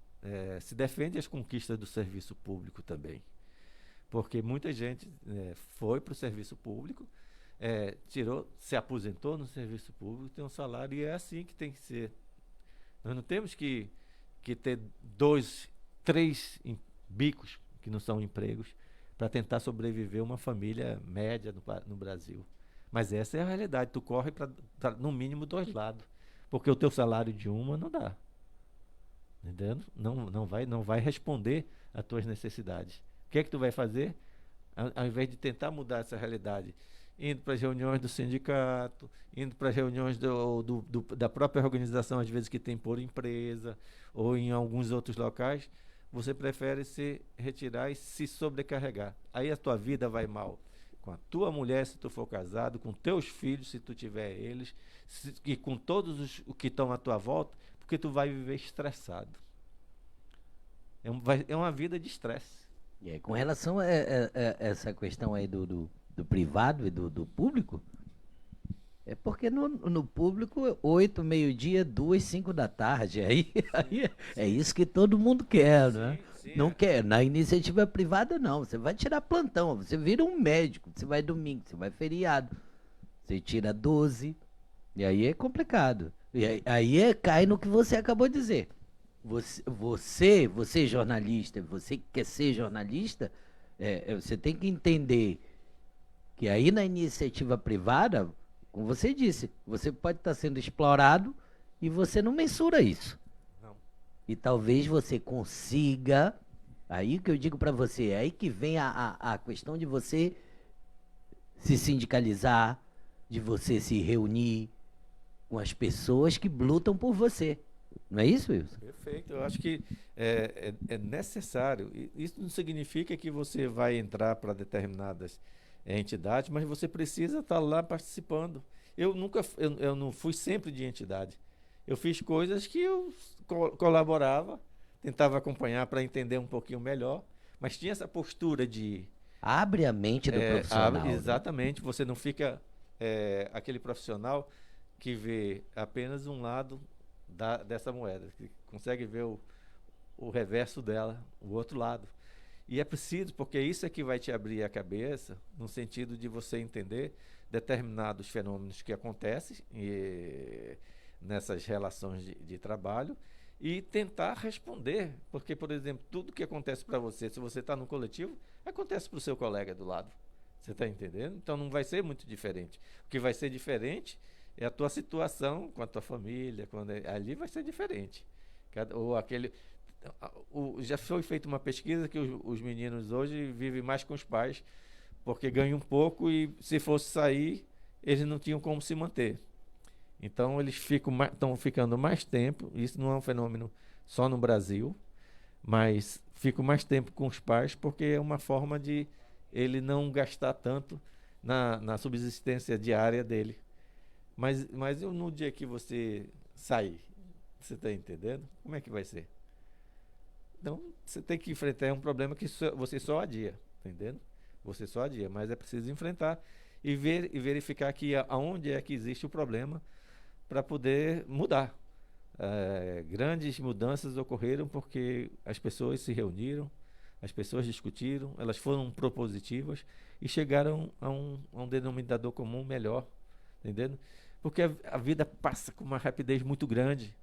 se defende as conquistas do serviço público também. Porque muita gente foi para o serviço público, se aposentou no serviço público, tem um salário, e é assim que tem que ser. Nós não temos que ter 2, 3 bicos que não são empregos para tentar sobreviver uma família média no Brasil. Mas essa é a realidade. Tu corre para no mínimo 2 lados, porque o teu salário de uma não dá. Entendeu? Não vai responder às tuas necessidades. O que é que tu vai fazer? Ao invés de tentar mudar essa realidade, indo para as reuniões do sindicato, indo para as reuniões da própria organização, às vezes que tem por empresa, ou em alguns outros locais, você prefere se retirar e se sobrecarregar. Aí a tua vida vai mal. Com a tua mulher, se tu for casado, com teus filhos, se tu tiver eles, e com todos os que estão à tua volta, porque tu vai viver estressado. É uma vida de estresse. Com relação a essa questão aí do privado e do público, É porque no público, 8, meio-dia, 2, 5 da tarde. Aí, aí é isso que todo mundo quer, né? Sim, sim, Não quer. Na iniciativa privada, não. Você vai tirar plantão. Você vira um médico. Você vai domingo, você vai feriado. Você tira 12. E aí é complicado. Cai no que você acabou de dizer. Você jornalista, você que quer ser jornalista, você tem que entender que aí na iniciativa privada, como você disse, você pode estar sendo explorado e você não mensura isso. não. E talvez você consiga, aí que eu digo para você, aí que vem a questão de você se sindicalizar, de você se reunir com as pessoas que lutam por você. Não é isso, Wilson? Perfeito. Eu acho que é necessário. Isso não significa que você vai entrar para determinadas entidades, mas você precisa estar lá participando. Eu não fui sempre de entidade. Eu fiz coisas que eu colaborava, tentava acompanhar para entender um pouquinho melhor, mas tinha essa postura de Abre a mente do profissional. Né? exatamente, você não fica aquele profissional que vê apenas um lado dessa moeda, que consegue ver o reverso dela, o outro lado. E é preciso, porque isso é que vai te abrir a cabeça, no sentido de você entender determinados fenômenos que acontecem nessas relações de trabalho e tentar responder. Porque, por exemplo, tudo que acontece para você, se você está no coletivo, acontece para o seu colega do lado. Você está entendendo? Então não vai ser muito diferente. O que vai ser diferente é a tua situação com a tua família, ali vai ser diferente. Já foi feita uma pesquisa que os meninos hoje vivem mais com os pais, porque ganham um pouco e se fosse sair, eles não tinham como se manter. Então eles estão ficando mais tempo, isso não é um fenômeno só no Brasil, mas ficam mais tempo com os pais porque é uma forma de ele não gastar tanto na subsistência diária dele. Mas no dia que você sair, você está entendendo? Como é que vai ser? Então, você tem que enfrentar um problema que você só adia, entendendo? Você só adia, mas é preciso enfrentar e verificar que aonde é que existe o problema para poder mudar. Grandes mudanças ocorreram porque as pessoas se reuniram, as pessoas discutiram, elas foram propositivas e chegaram a um denominador comum melhor, entendendo? Porque a vida passa com uma rapidez muito grande.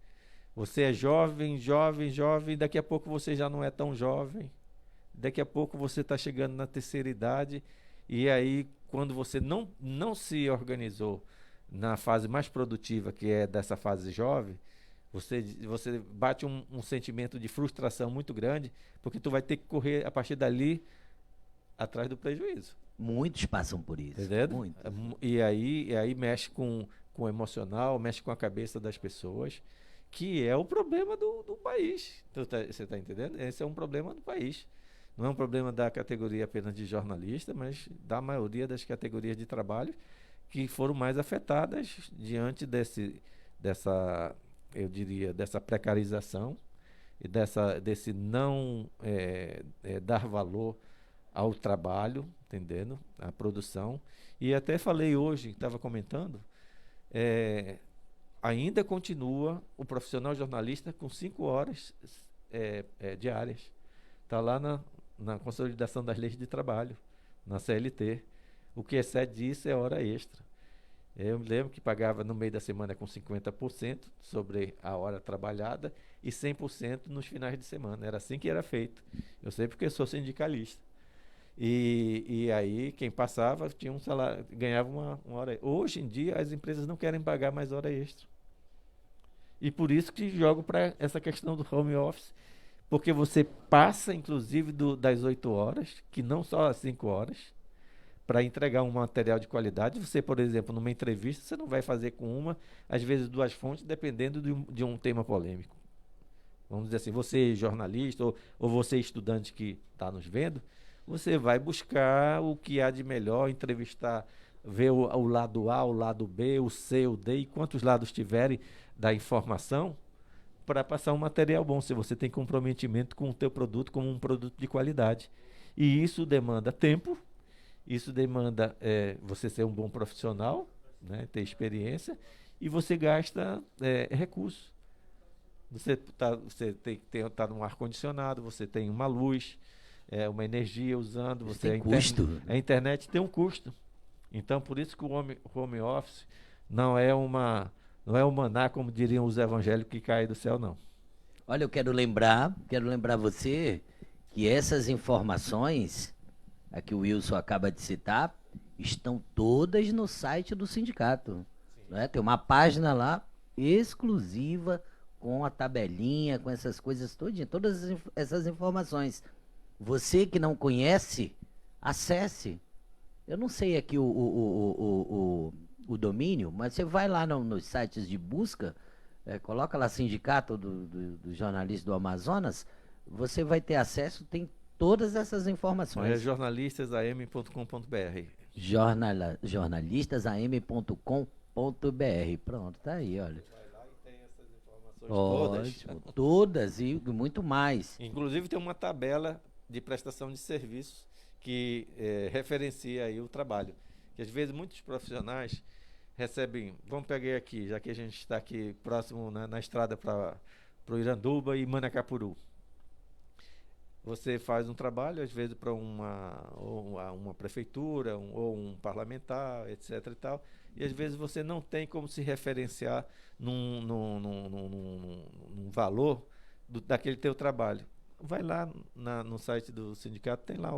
Você é jovem, jovem, jovem, daqui a pouco você já não é tão jovem, daqui a pouco você está chegando na terceira idade, e aí, quando você não se organizou na fase mais produtiva, que é dessa fase jovem, você bate um sentimento de frustração muito grande, porque tu vai ter que correr a partir dali atrás do prejuízo. Muitos passam por isso. Entendeu? Muitos. E aí mexe com o emocional, mexe com a cabeça das pessoas, que é o problema do país. Você está entendendo? Esse é um problema do país. Não é um problema da categoria apenas de jornalista, mas da maioria das categorias de trabalho que foram mais afetadas diante dessa precarização e desse não dar valor ao trabalho, entendendo? À produção. E até falei hoje, estava comentando, ainda continua o profissional jornalista com 5 horas diárias. Está lá na consolidação das leis de trabalho, na CLT. O que excede isso é hora extra. Eu me lembro que pagava no meio da semana com 50% sobre a hora trabalhada e 100% nos finais de semana. Era assim que era feito. Eu sei porque sou sindicalista. E aí quem passava tinha um salário, ganhava uma hora. Hoje em dia as empresas não querem pagar mais hora extra. E por isso que jogo para essa questão do home office, porque você passa inclusive das 8 horas, que não só as 5 horas, para entregar um material de qualidade. Você, por exemplo, numa entrevista, você não vai fazer com uma, às vezes 2 fontes, dependendo de um tema polêmico. Vamos dizer assim, você jornalista ou você estudante que está nos vendo, você vai buscar o que há de melhor, entrevistar, ver o lado A, o lado B, o C, o D, e quantos lados tiverem da informação, para passar um material bom, se você tem comprometimento com o teu produto como um produto de qualidade. E isso demanda tempo, isso demanda você ser um bom profissional né, ter experiência, e você gasta recursos. Você tá num ar-condicionado, você tem uma luz, uma energia usando, Isso você tem custo. a internet tem um custo. Então, por isso que o home office não é um maná, como diriam os evangélicos, que cai do céu, não. Olha, eu quero lembrar você que essas informações, a que o Wilson acaba de citar, estão todas no site do sindicato. Né? Tem uma página lá exclusiva com a tabelinha, com essas coisas todinhas, todas essas informações. Você que não conhece, acesse. Eu não sei aqui o domínio, mas você vai lá nos sites de busca, coloca lá Sindicato do Jornalista do Amazonas, você vai ter acesso, tem todas essas informações. É jornalistasam.com.br. Jornalistasam.com.br. Pronto, tá aí, olha. Vai lá e tem essas informações Ótimo, todas. todas e muito mais. Inclusive tem uma tabela de prestação de serviços que referencia aí o trabalho. Que às vezes muitos profissionais recebem, vamos pegar aqui, já que a gente está aqui próximo na estrada para o Iranduba e Manacapuru. Você faz um trabalho, às vezes, para uma prefeitura ou um parlamentar, etc. e tal, e às vezes você não tem como se referenciar num valor daquele teu trabalho. Vai lá no site do sindicato, tem lá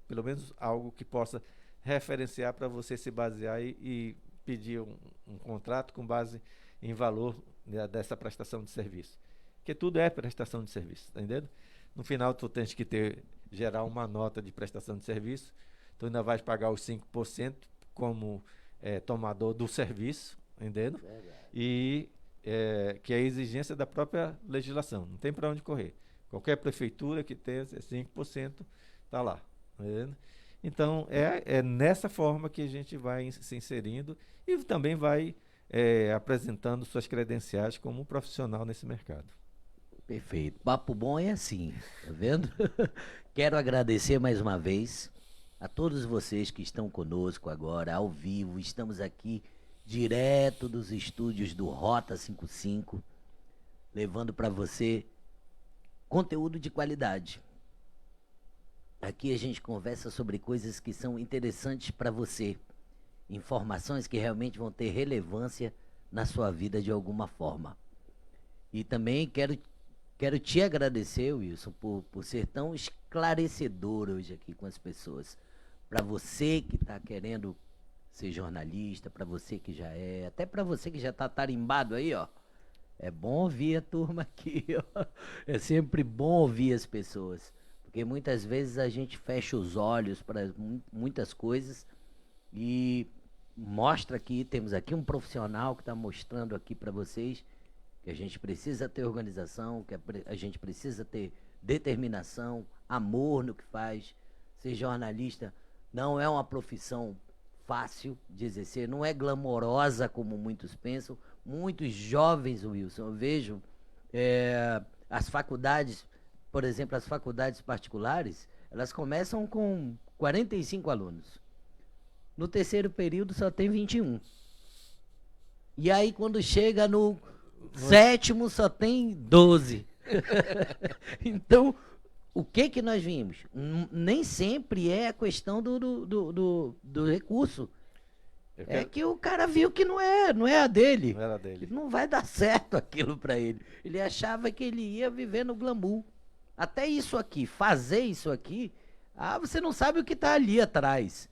pelo menos algo que possa referenciar para você se basear e pedir um contrato com base em valor dessa prestação de serviço. Porque tudo é prestação de serviço, tá entendendo? No final, tu tens que gerar uma nota de prestação de serviço, tu ainda vais pagar os 5% como tomador do serviço, entendendo? E que é a exigência da própria legislação, não tem para onde correr. Qualquer prefeitura que tenha 5% está lá, entendendo? Então, é nessa forma que a gente vai se inserindo e também vai apresentando suas credenciais como profissional nesse mercado. Perfeito. Papo bom é assim, tá vendo? Quero agradecer mais uma vez a todos vocês que estão conosco agora, ao vivo. Estamos aqui direto dos estúdios do Rota 55, levando para você conteúdo de qualidade. Aqui a gente conversa sobre coisas que são interessantes para você, informações que realmente vão ter relevância na sua vida de alguma forma. E também quero te agradecer, Wilson, por ser tão esclarecedor hoje aqui com as pessoas. Para você que está querendo ser jornalista, para você que já é, até para você que já está tarimbado aí, ó. É bom ouvir a turma aqui, ó. É sempre bom ouvir as pessoas. Porque muitas vezes a gente fecha os olhos para muitas coisas e mostra aqui, temos aqui um profissional que está mostrando aqui para vocês que a gente precisa ter organização, que a gente precisa ter determinação, amor no que faz. Ser jornalista não é uma profissão fácil de exercer, não é glamourosa como muitos pensam. Muitos jovens, Wilson, eu vejo as faculdades, por exemplo, as faculdades particulares, elas começam com 45 alunos. No terceiro período só tem 21. E aí quando chega no sétimo só tem 12. Então, o que nós vimos? Nem sempre é a questão do recurso. É que o cara viu que não é a dele. Não era dele. Não vai dar certo aquilo para ele. Ele achava que ele ia viver no glamour. Até isso aqui, fazer isso aqui, você não sabe o que está ali atrás.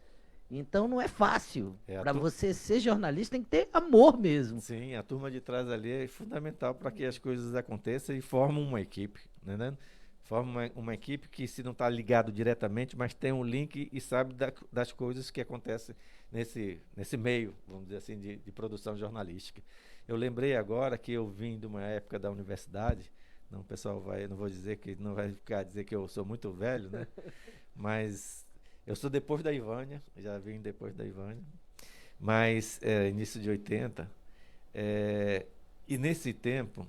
Então não é fácil. Para você ser jornalista tem que ter amor mesmo. Sim, a turma de trás ali é fundamental para que as coisas aconteçam e formam uma equipe, né? Forma uma equipe que se não está ligado diretamente, mas tem um link e sabe das coisas que acontecem nesse meio, vamos dizer assim, de produção jornalística. Eu lembrei agora que eu vim de uma época da universidade, não, o pessoal não vou dizer que não vai ficar dizer que eu sou muito velho, né? Mas eu sou depois da Ivânia, já vim depois da Ivânia, mas início de 80, e nesse tempo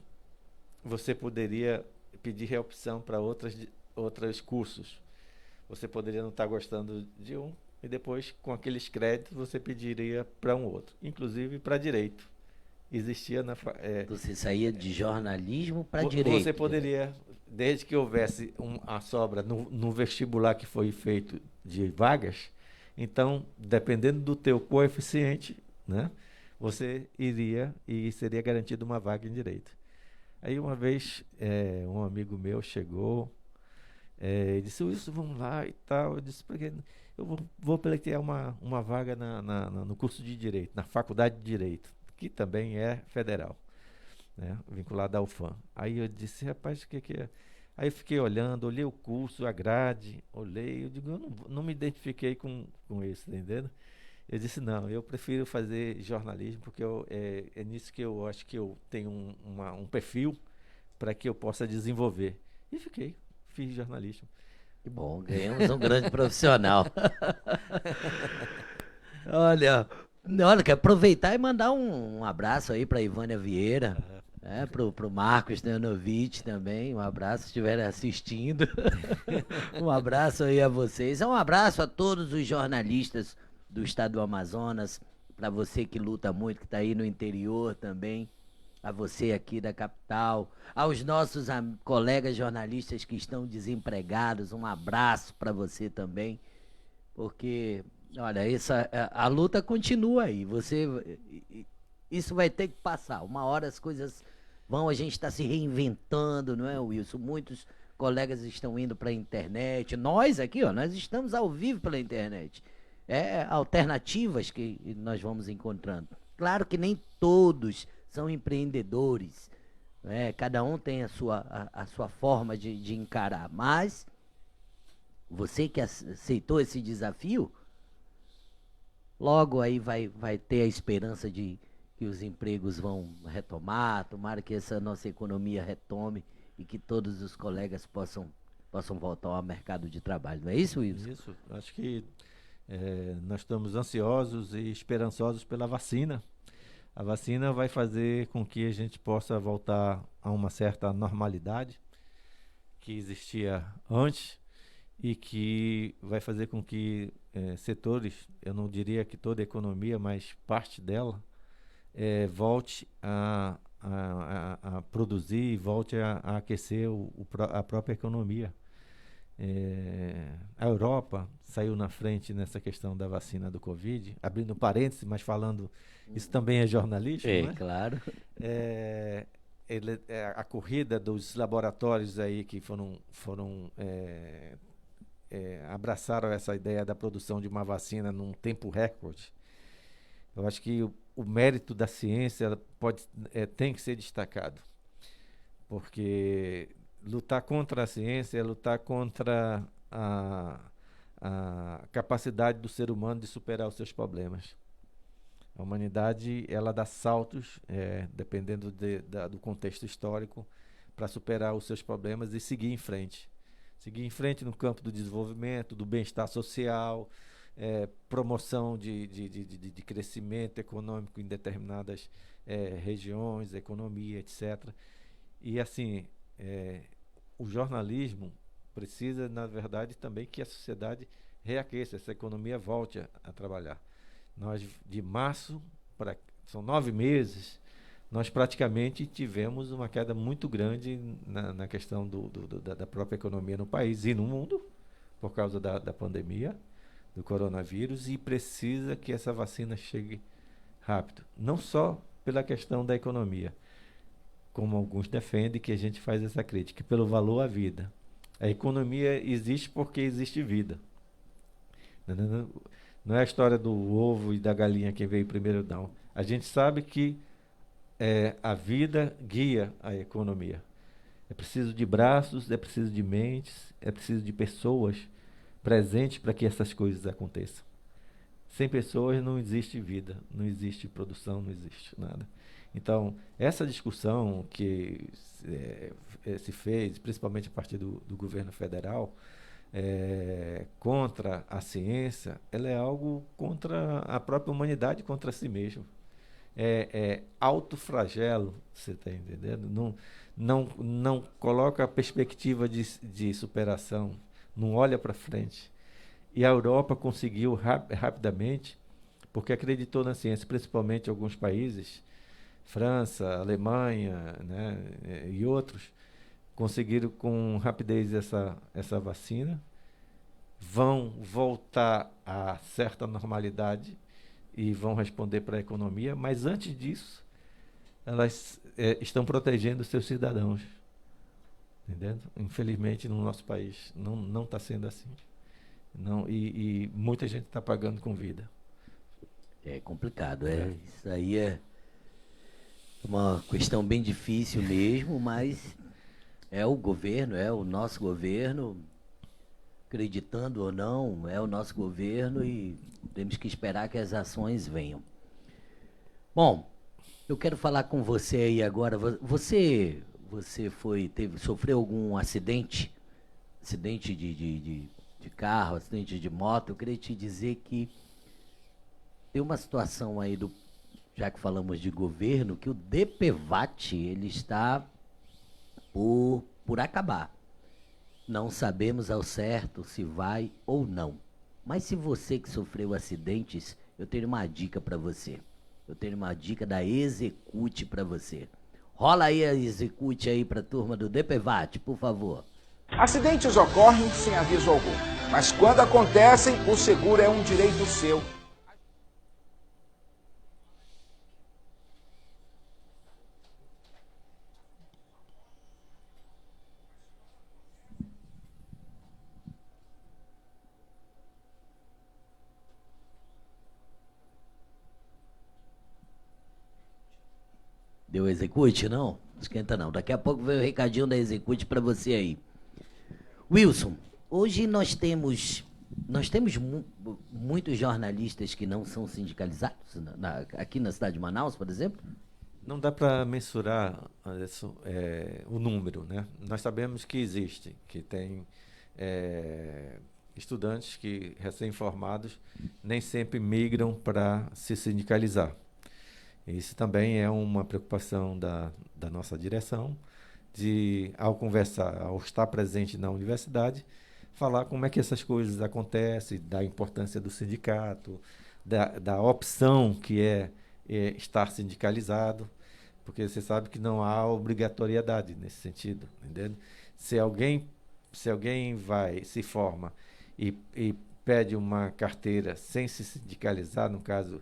você poderia pedir reopção para outros cursos. Você poderia não estar gostando de um e depois, com aqueles créditos, você pediria para um outro, inclusive para direito. Existia Você saía de jornalismo para você direito. poderia, desde que houvesse a sobra no vestibular que foi feito de vagas, então, dependendo do teu coeficiente, né, você iria e seria garantido uma vaga em direito. Aí uma vez um amigo meu chegou e disse, Wilson, vamos lá e tal. Eu disse, porque eu vou pleitear uma vaga no curso de Direito, na Faculdade de Direito, que também é federal, né, vinculado à UFAM. Aí eu disse, rapaz, o que é? Aí eu fiquei olhando, olhei o curso, a grade, olhei, eu digo, eu não me identifiquei com isso, tá entendendo? Eu disse, não, eu prefiro fazer jornalismo, porque é nisso que eu acho que eu tenho um perfil para que eu possa desenvolver. E fiz jornalismo. Que bom, ganhamos um grande profissional. Olha, quero aproveitar e mandar um abraço aí para Ivânia Vieira, pro Marcos Stanovic também, um abraço se estiverem assistindo. Um abraço aí a vocês. Um abraço a todos os jornalistas do estado do Amazonas, para você que luta muito, que está aí no interior também, a você aqui da capital, aos nossos colegas jornalistas que estão desempregados, um abraço para você também, porque, olha, a luta continua aí, isso vai ter que passar, uma hora as coisas a gente está se reinventando, não é, Wilson? Muitos colegas estão indo para a internet, nós aqui, nós estamos ao vivo pela internet, alternativas que nós vamos encontrando. Claro que nem todos são empreendedores, né? Cada um tem a sua forma de encarar, mas você que aceitou esse desafio, logo aí vai ter a esperança de que os empregos vão retomar, tomara que essa nossa economia retome e que todos os colegas possam voltar ao mercado de trabalho. Não é isso, Wilson? Isso, acho que nós estamos ansiosos e esperançosos pela vacina. A vacina vai fazer com que a gente possa voltar a uma certa normalidade que existia antes e que vai fazer com que setores, eu não diria que toda a economia, mas parte dela, volte a produzir e volte a aquecer a própria economia. A Europa saiu na frente nessa questão da vacina do Covid, abrindo parênteses, mas falando, isso também é jornalismo, né? Claro. A corrida dos laboratórios aí que abraçaram essa ideia da produção de uma vacina num tempo recorde. Eu acho que o mérito da ciência tem que ser destacado, porque lutar contra a ciência é lutar contra a capacidade do ser humano de superar os seus problemas. A humanidade, ela dá saltos, dependendo do contexto histórico, para superar os seus problemas e seguir em frente. Seguir em frente no campo do desenvolvimento, do bem-estar social, promoção de crescimento econômico em determinadas regiões, economia, etc. E assim, o jornalismo precisa, na verdade, também que a sociedade reaqueça, essa economia volte a trabalhar. Nós, de março, são 9 meses, nós praticamente tivemos uma queda muito grande na questão da própria economia no país e no mundo, por causa da pandemia, do coronavírus, e precisa que essa vacina chegue rápido. Não só pela questão da economia, como alguns defendem que a gente faz essa crítica, pelo valor à vida. A economia existe porque existe vida. Não é a história do ovo e da galinha quem veio primeiro, não. A gente sabe que a vida guia a economia. É preciso de braços, é preciso de mentes, é preciso de pessoas presentes para que essas coisas aconteçam. Sem pessoas não existe vida, não existe produção, não existe nada. Então, essa discussão que se fez, principalmente a partir do governo federal, contra a ciência, ela é algo contra a própria humanidade, contra si mesmo. Autoflagelo, você está entendendo? Não coloca a perspectiva de superação, não olha para frente. E a Europa conseguiu rapidamente, porque acreditou na ciência, principalmente alguns países, França, Alemanha, né, e outros, conseguiram com rapidez essa vacina, vão voltar a certa normalidade e vão responder para a economia, mas antes disso, elas estão protegendo os seus cidadãos. Entendendo? Infelizmente, no nosso país, não está sendo assim. Não, e muita gente está pagando com vida. É complicado, isso aí é uma questão bem difícil mesmo, mas é o governo, é o nosso governo, acreditando ou não, é o nosso governo e temos que esperar que as ações venham. Bom, eu quero falar com você aí agora. Você sofreu algum acidente? Acidente de carro, acidente de moto? Eu queria te dizer que tem uma situação aí já que falamos de governo, que o DPVAT ele está por acabar. Não sabemos ao certo se vai ou não. Mas se você que sofreu acidentes, eu tenho uma dica para você. Eu tenho uma dica da Execute para você. Rola aí a Execute aí para a turma do DPVAT, por favor. Acidentes ocorrem sem aviso algum, mas quando acontecem, o seguro é um direito seu. Deu Execute, não? Esquenta não. Daqui a pouco vem o recadinho da Execute para você aí. Wilson, hoje nós temos muitos jornalistas que não são sindicalizados aqui na cidade de Manaus, por exemplo? Não dá para mensurar o número, né? Nós sabemos que existe, que tem estudantes que, recém-formados, nem sempre migram para se sindicalizar. Isso também é uma preocupação da nossa direção, de, ao conversar, ao estar presente na universidade, falar como é que essas coisas acontecem, da importância do sindicato, da opção que é estar sindicalizado, porque você sabe que não há obrigatoriedade nesse sentido, entendeu? Se alguém se forma e pede uma carteira sem se sindicalizar, no caso,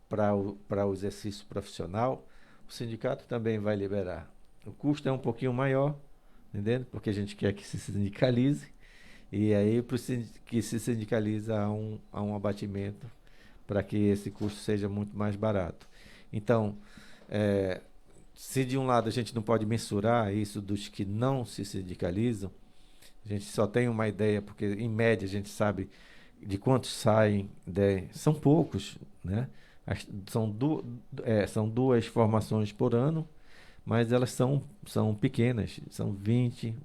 para o exercício profissional, o sindicato também vai liberar. O custo é um pouquinho maior, entendeu? Porque a gente quer que se sindicalize, e aí que se sindicaliza há um abatimento para que esse custo seja muito mais barato. Então, se de um lado a gente não pode mensurar isso dos que não se sindicalizam, a gente só tem uma ideia, porque em média a gente sabe de quantos saem, são poucos, né? São duas formações por ano, mas elas são pequenas, são 20.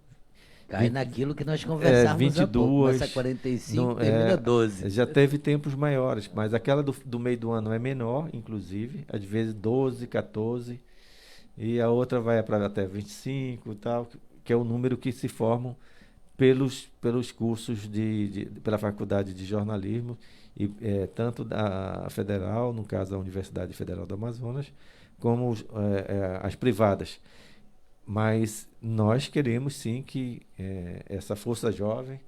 Cai naquilo que nós conversávamos 22, há pouco, começa 45, termina 12. Já teve tempos maiores, mas aquela do meio do ano é menor, inclusive, às vezes 12, 14, e a outra vai para até 25 e tal, que é o número que se formam pelos cursos pela Faculdade de Jornalismo, e tanto da federal, no caso a Universidade Federal do Amazonas, como as privadas. Mas nós queremos sim que essa força jovem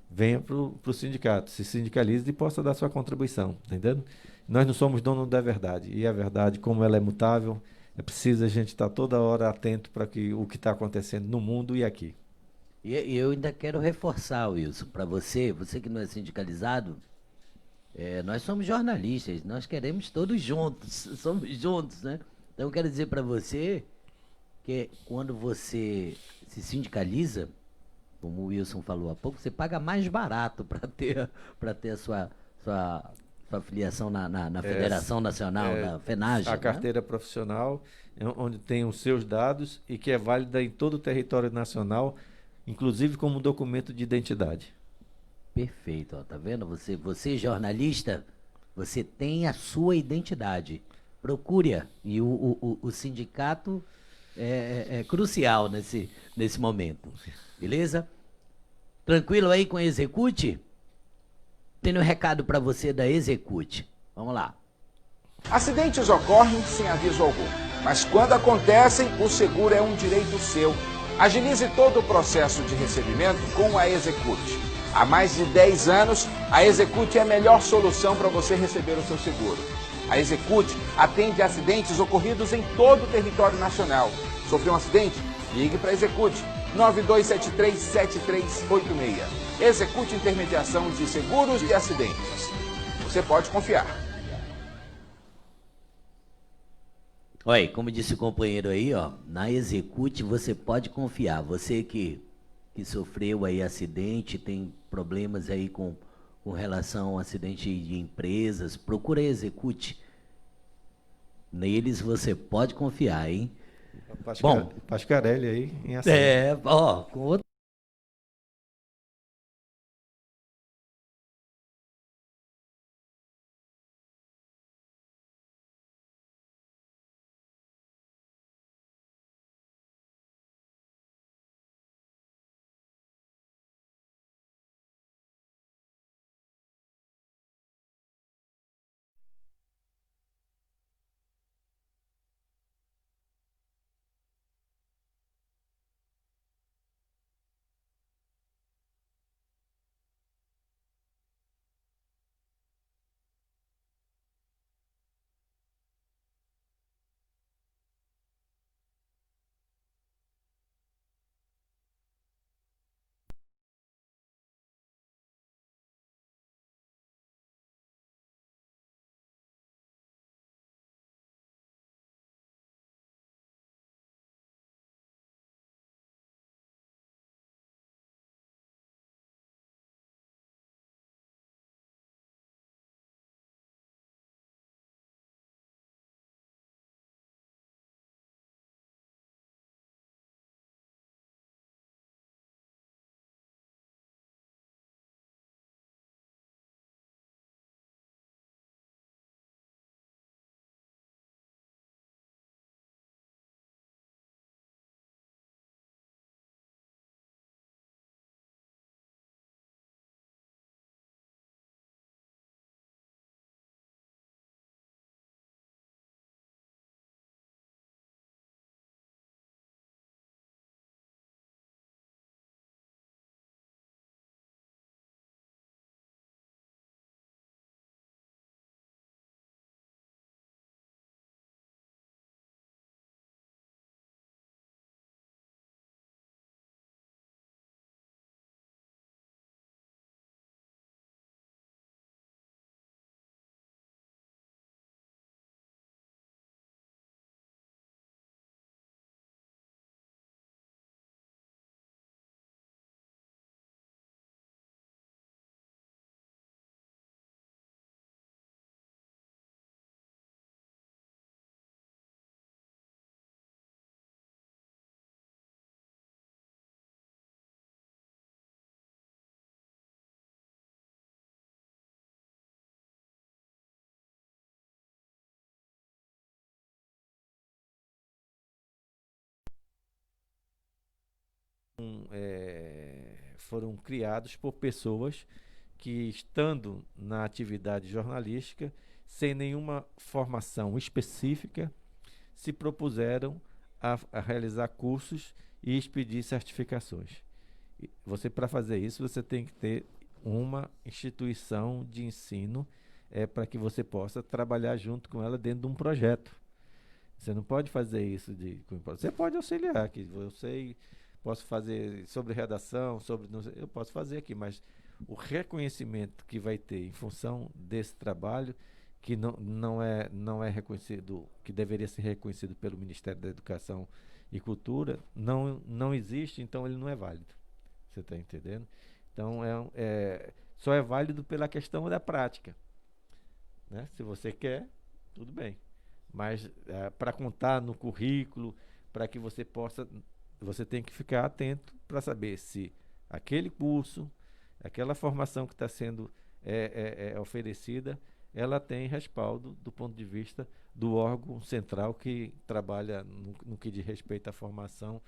venha para o sindicato, se sindicalize e possa dar sua contribuição, tá entendendo? Nós não somos donos da verdade, e a verdade, como ela é mutável, é preciso a gente estar toda hora atento para o que está acontecendo no mundo e aqui. E eu ainda quero reforçar, Wilson, para você que não é sindicalizado, nós somos jornalistas, nós queremos todos juntos, somos juntos, né? Então eu quero dizer para você que quando você se sindicaliza, como o Wilson falou há pouco, você paga mais barato para ter a sua filiação na Federação Nacional, na FENAGE. A carteira profissional, onde tem os seus dados e que é válida em todo o território nacional, inclusive como documento de identidade. Perfeito, ó, tá vendo? Você jornalista, você tem a sua identidade. Procure-a. E o sindicato é crucial nesse momento. Beleza? Tranquilo aí com a Execute? Tenho um recado para você da Execute. Vamos lá. Acidentes ocorrem sem aviso algum, mas quando acontecem, o seguro é um direito seu. Agilize todo o processo de recebimento com a Execute. Há mais de 10 anos, a Execute é a melhor solução para você receber o seu seguro. A Execute atende a acidentes ocorridos em todo o território nacional. Sofreu um acidente? Ligue para a Execute. 9273-7386. Execute Intermediação de Seguros de Acidentes. Você pode confiar. Olha, como disse o companheiro aí, ó, na Execute você pode confiar. Você que sofreu aí acidente, tem problemas aí com relação a acidente de empresas, procura a Execute. Neles você pode confiar, hein? Bom, Pascarelli aí em ação. ó, com outro. Foram criados por pessoas que, estando na atividade jornalística, sem nenhuma formação específica, se propuseram a realizar cursos e expedir certificações. Você, para fazer isso, você tem que ter uma instituição de ensino para que você possa trabalhar junto com ela dentro de um projeto. Você não pode fazer isso você pode auxiliar, que eu sei, posso fazer sobre redação, eu posso fazer aqui, mas o reconhecimento que vai ter em função desse trabalho, que não é reconhecido, que deveria ser reconhecido pelo Ministério da Educação e Cultura, não existe, então ele não é válido. Você está entendendo? Então, só é válido pela questão da prática. Né? Se você quer, tudo bem. Mas para contar no currículo, para que você possa, você tem que ficar atento para saber se aquele curso, aquela formação que está sendo oferecida, ela tem respaldo do ponto de vista do órgão central que trabalha no que diz respeito à formação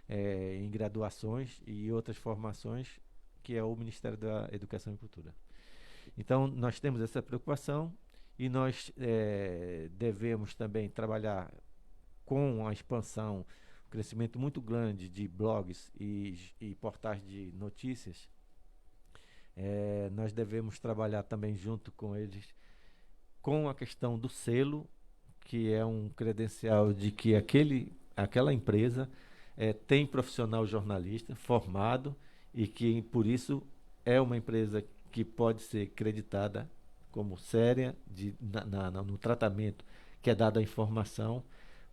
em graduações e outras formações, que é o Ministério da Educação e Cultura. Então, nós temos essa preocupação e nós devemos também trabalhar com a expansão, um crescimento muito grande de blogs e portais de notícias. Nós devemos trabalhar também junto com eles com a questão do selo, que é um credencial de que aquela empresa tem profissional jornalista formado e que, por isso, é uma empresa que pode ser creditada como séria no tratamento que é dado à informação,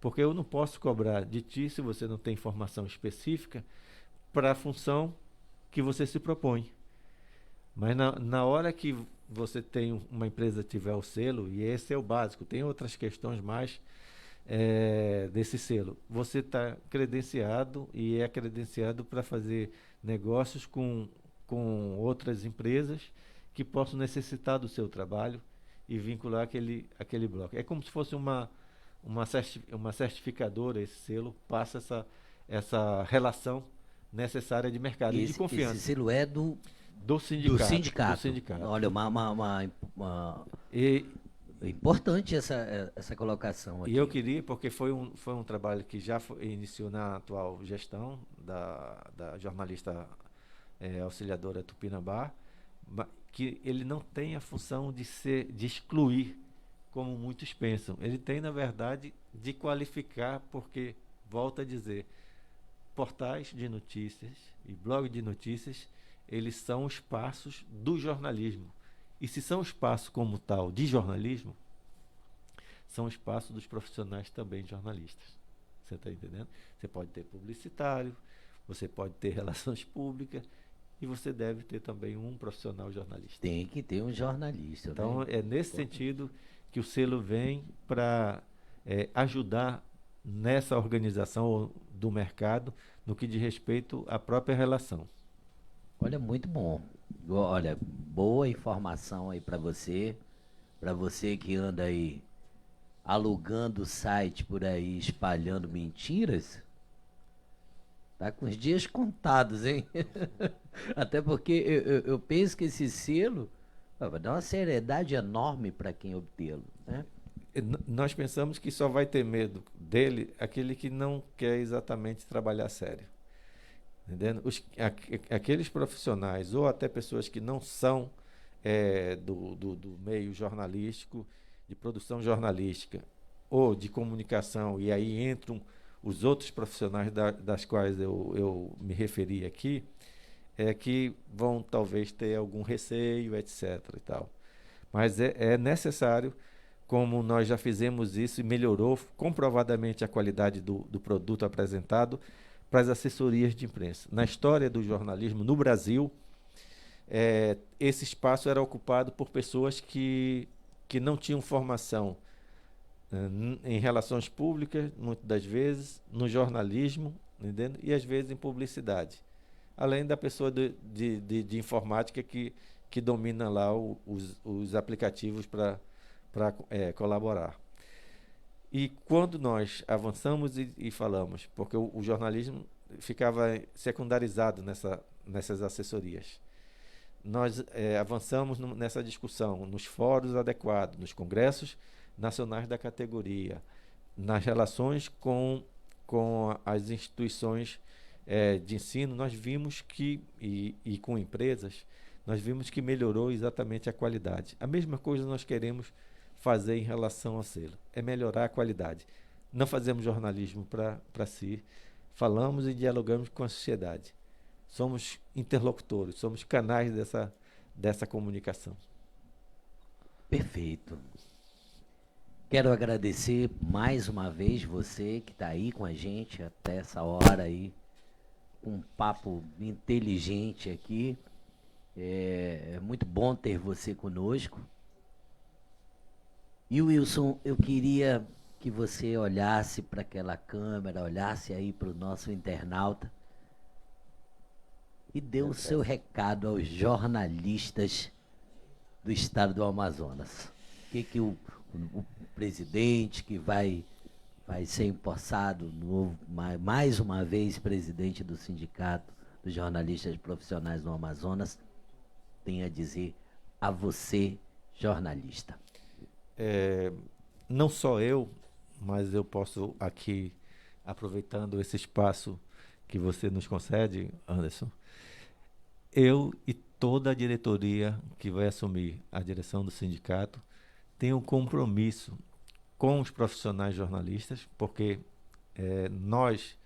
porque eu não posso cobrar de ti se você não tem informação específica para a função que você se propõe. Mas na hora que você tem uma empresa tiver o selo, e esse é o básico, tem outras questões mais desse selo. Você está credenciado e é credenciado para fazer negócios com outras empresas que possam necessitar do seu trabalho e vincular aquele bloco. É como se fosse uma certificadora, esse selo passa essa relação necessária de mercado e de confiança. Esse selo é do sindicato. Olha, importante essa colocação aqui. E eu queria, porque foi um trabalho que já iniciou na atual gestão da jornalista auxiliadora Tupinambá, que ele não tem a função de excluir, como muitos pensam. Ele tem, na verdade, de qualificar, porque, volto a dizer, portais de notícias e blog de notícias, eles são espaços do jornalismo. E se são espaços como tal de jornalismo, são espaços dos profissionais também jornalistas. Você está entendendo? Você pode ter publicitário, você pode ter relações públicas e você deve ter também um profissional jornalista. Tem que ter um jornalista. Então, né? é nesse sentido que o selo vem para ajudar nessa organização do mercado no que diz respeito à própria relação. Olha, muito bom. Olha, boa informação aí para você que anda aí alugando o site por aí, espalhando mentiras. Tá com os dias contados, hein? Até porque eu penso que esse selo vai dar uma seriedade enorme para quem obtê-lo, né? Nós pensamos que só vai ter medo dele aquele que não quer exatamente trabalhar sério. Entendendo? Aqueles profissionais ou até pessoas que não são do meio jornalístico, de produção jornalística ou de comunicação, e aí entram os outros profissionais das quais eu me referi aqui, que vão talvez ter algum receio, etc. e tal. Mas é necessário, como nós já fizemos isso e melhorou comprovadamente a qualidade do produto apresentado, para as assessorias de imprensa. Na história do jornalismo no Brasil, esse espaço era ocupado por pessoas que não tinham formação em relações públicas, muitas das vezes, no jornalismo, entendendo? E às vezes em publicidade. Além da pessoa de informática que domina lá os aplicativos para colaborar. E quando nós avançamos e falamos, porque o jornalismo ficava secundarizado nessas assessorias, nós avançamos nessa discussão, nos fóruns adequados, nos congressos nacionais da categoria, nas relações com as instituições de ensino, nós vimos e com empresas, nós vimos que melhorou exatamente a qualidade. A mesma coisa nós queremos fazer em relação ao selo, é melhorar a qualidade. Não fazemos jornalismo para si, falamos e dialogamos com a sociedade. Somos interlocutores, somos canais dessa comunicação. Perfeito. Quero agradecer mais uma vez você que está aí com a gente até essa hora aí, um papo inteligente aqui. É muito bom ter você conosco. E Wilson, eu queria que você olhasse para aquela câmera, olhasse aí para o nosso internauta e dê o seu recado aos jornalistas do estado do Amazonas. O que o presidente que vai ser empossado, mais uma vez presidente do Sindicato dos Jornalistas Profissionais no Amazonas, tem a dizer a você, jornalista? Não só eu, mas eu posso aqui, aproveitando esse espaço que você nos concede, Anderson, eu e toda a diretoria que vai assumir a direção do sindicato tem um compromisso com os profissionais jornalistas, porque nós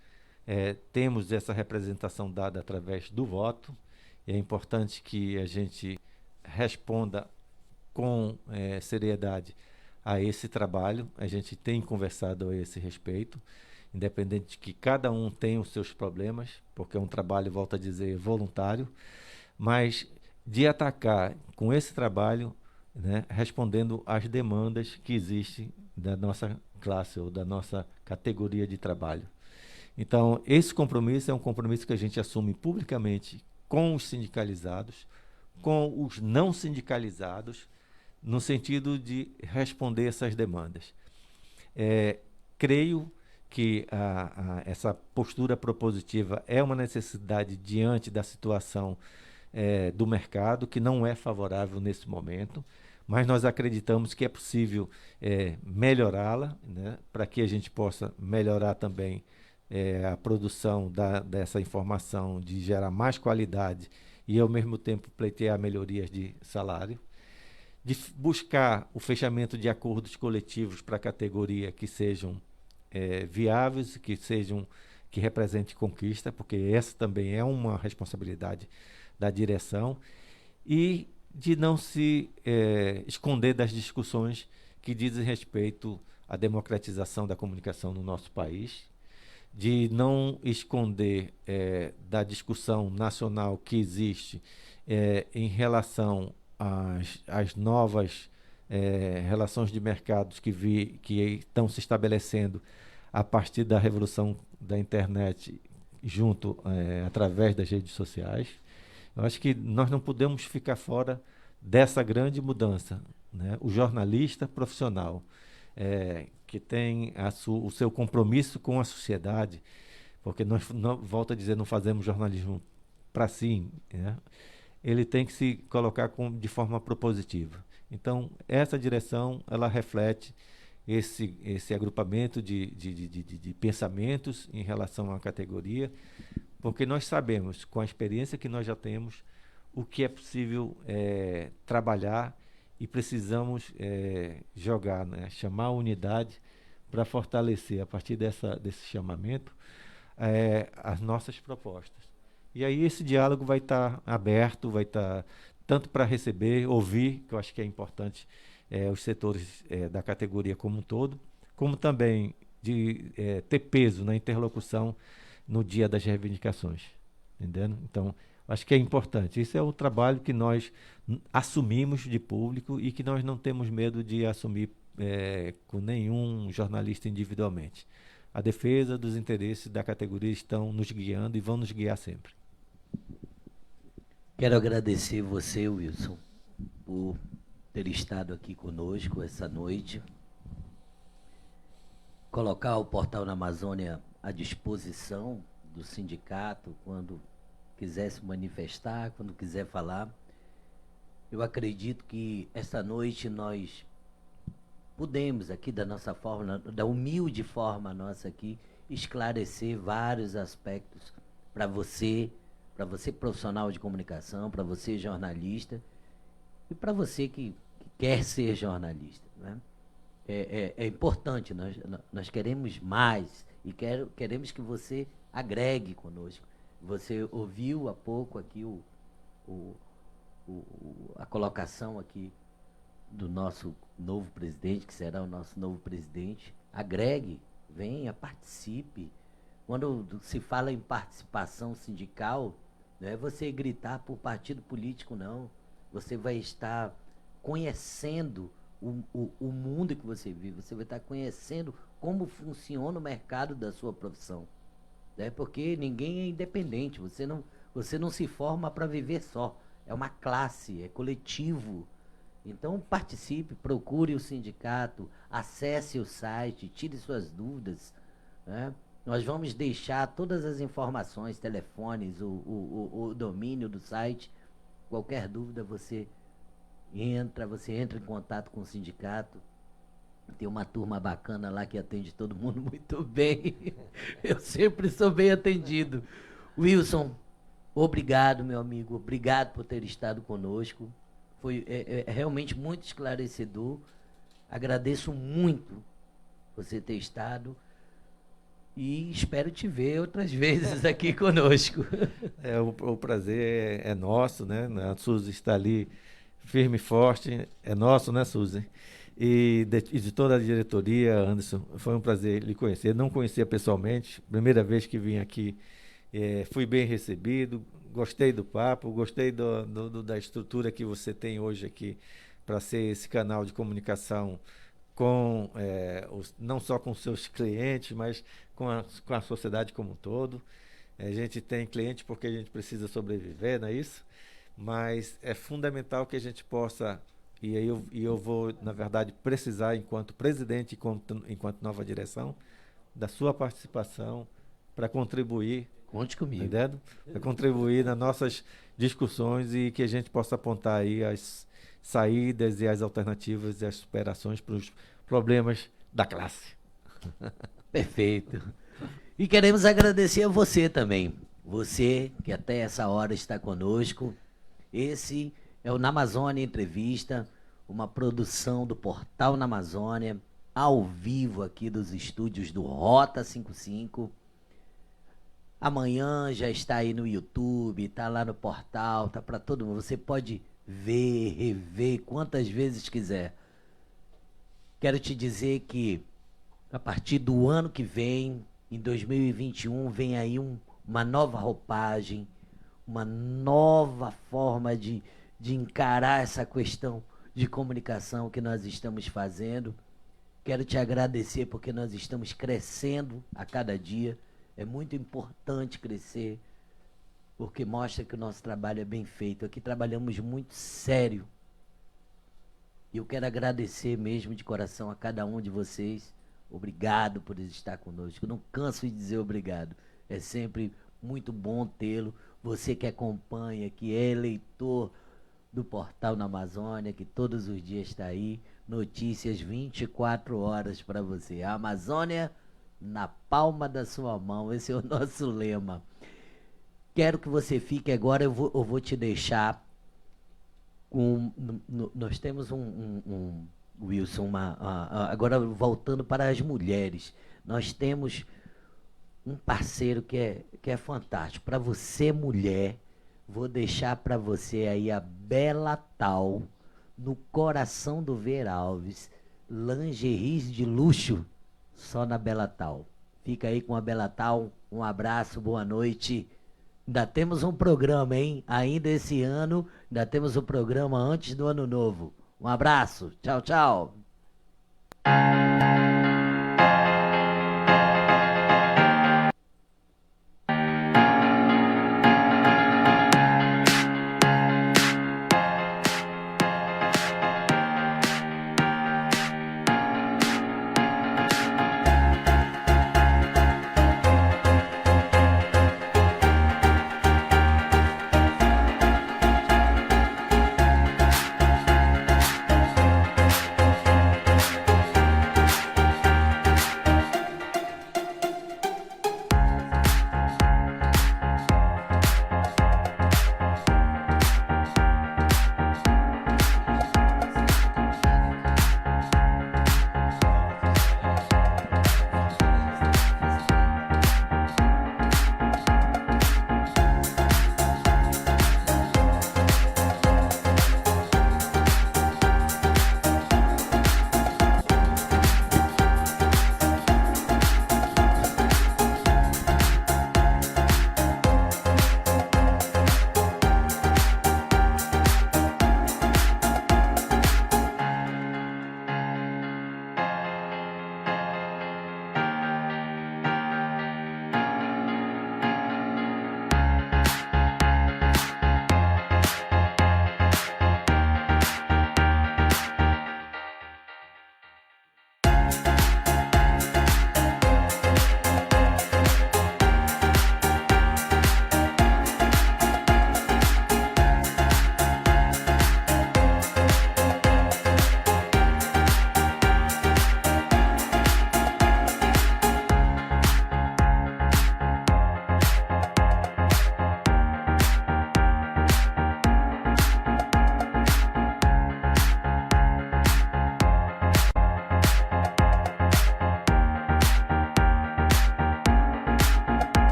temos essa representação dada através do voto, e é importante que a gente responda com seriedade a esse trabalho. A gente tem conversado a esse respeito, independente de que cada um tem os seus problemas, porque é um trabalho, volto a dizer, voluntário, mas de atacar com esse trabalho, né, respondendo às demandas que existem da nossa classe ou da nossa categoria de trabalho. Então, esse compromisso é um compromisso que a gente assume publicamente com os sindicalizados, com os não sindicalizados, no sentido de responder essas demandas. Creio que essa postura propositiva é uma necessidade diante da situação do mercado, que não é favorável nesse momento, mas nós acreditamos que é possível melhorá-la, né, para que a gente possa melhorar também a produção dessa informação, de gerar mais qualidade e, ao mesmo tempo, pleitear melhorias de salário, de buscar o fechamento de acordos coletivos para a categoria que sejam viáveis, que representem conquista, porque essa também é uma responsabilidade da direção, e de não se esconder das discussões que dizem respeito à democratização da comunicação no nosso país, de não esconder da discussão nacional que existe em relação às novas relações de mercados que estão se estabelecendo a partir da revolução da internet, através das redes sociais. Eu acho que nós não podemos ficar fora dessa grande mudança, né? O jornalista profissional, que tem o seu compromisso com a sociedade, porque nós, volto a dizer, não fazemos jornalismo para si, né? Ele tem que se colocar de forma propositiva. Então, essa direção, ela reflete esse agrupamento de pensamentos em relação à categoria, porque nós sabemos, com a experiência que nós já temos, o que é possível trabalhar, e precisamos jogar, né, chamar a unidade para fortalecer, a partir desse chamamento, as nossas propostas. E aí esse diálogo vai estar aberto, vai estar tanto para receber, ouvir, que eu acho que é importante, os setores da categoria como um todo, como também de ter peso na interlocução no dia das reivindicações, entendendo? Então, acho que é importante. Esse é o trabalho que nós assumimos de público e que nós não temos medo de assumir com nenhum jornalista individualmente. A defesa dos interesses da categoria estão nos guiando e vão nos guiar sempre. Quero agradecer você, Wilson, por ter estado aqui conosco essa noite. Colocar o Portal na Amazônia à disposição do sindicato quando quiser se manifestar, quando quiser falar. Eu acredito que esta noite nós pudemos aqui, da nossa forma, da humilde forma nossa aqui, esclarecer vários aspectos para você profissional de comunicação, para você jornalista e para você que quer ser jornalista, né? É importante, nós queremos mais e queremos que você agregue conosco. Você ouviu há pouco aqui a colocação aqui do nosso novo presidente, que será o nosso novo presidente. Agregue, venha, participe. Quando se fala em participação sindical, não é você gritar por partido político, não. Você vai estar conhecendo o mundo que você vive, você vai estar conhecendo como funciona o mercado da sua profissão. Né? Porque ninguém é independente, você não se forma para viver só. É uma classe, é coletivo. Então participe, procure o sindicato, acesse o site, tire suas dúvidas, né? Nós vamos deixar todas as informações, telefones, o domínio do site. Qualquer dúvida você você entra em contato com o sindicato. Tem uma turma bacana lá que atende todo mundo muito bem. Eu sempre sou bem atendido. Wilson, obrigado, meu amigo. Obrigado por ter estado conosco. Foi realmente muito esclarecedor. Agradeço muito você ter estado. E espero te ver outras vezes aqui conosco. O prazer é nosso, né? A Suzy está ali firme e forte. É nosso, né, Suzy? E de toda a diretoria, Anderson, foi um prazer lhe conhecer. Não conhecia pessoalmente, primeira vez que vim aqui, fui bem recebido, gostei do papo, gostei da estrutura que você tem hoje aqui para ser esse canal de comunicação com não só com seus clientes, mas com a sociedade como um todo. A gente tem cliente porque a gente precisa sobreviver, não é isso? Mas é fundamental que a gente possa... E aí eu vou, na verdade, precisar, enquanto presidente e enquanto nova direção, da sua participação para contribuir. Conte comigo. Entendeu? Para contribuir nas nossas discussões e que a gente possa apontar aí as saídas e as alternativas e as superações para os problemas da classe. Perfeito. E queremos agradecer a você também. Você que até essa hora está conosco. Esse é o Na Amazônia Entrevista, uma produção do Portal Na Amazônia, ao vivo aqui dos estúdios do Rota 55. Amanhã já está aí no YouTube, está lá no portal, está para todo mundo. Você pode ver, rever quantas vezes quiser. Quero te dizer que a partir do ano que vem, em 2021, vem aí uma nova roupagem, uma nova forma de encarar essa questão de comunicação que nós estamos fazendo. Quero te agradecer porque nós estamos crescendo a cada dia. É muito importante crescer, porque mostra que o nosso trabalho é bem feito. Aqui trabalhamos muito sério. E eu quero agradecer mesmo de coração a cada um de vocês. Obrigado por estar conosco. Não canso de dizer obrigado. É sempre muito bom tê-lo. Você que acompanha, que é eleitor do Portal Na Amazônia, que todos os dias está aí. Notícias 24 horas para você. A Amazônia na palma da sua mão. Esse é o nosso lema. Quero que você fique agora. Eu vou te deixar com... nós temos Wilson, agora voltando para as mulheres. Nós temos um parceiro que é fantástico. Para você, mulher, vou deixar para você aí a Bela Tal, no coração do Ver Alves. Lingeries de luxo, só na Bela Tal. Fica aí com a Bela Tal. Um abraço, boa noite. Ainda temos um programa, hein? Ainda esse ano, ainda temos um programa antes do ano novo. Um abraço. Tchau, tchau.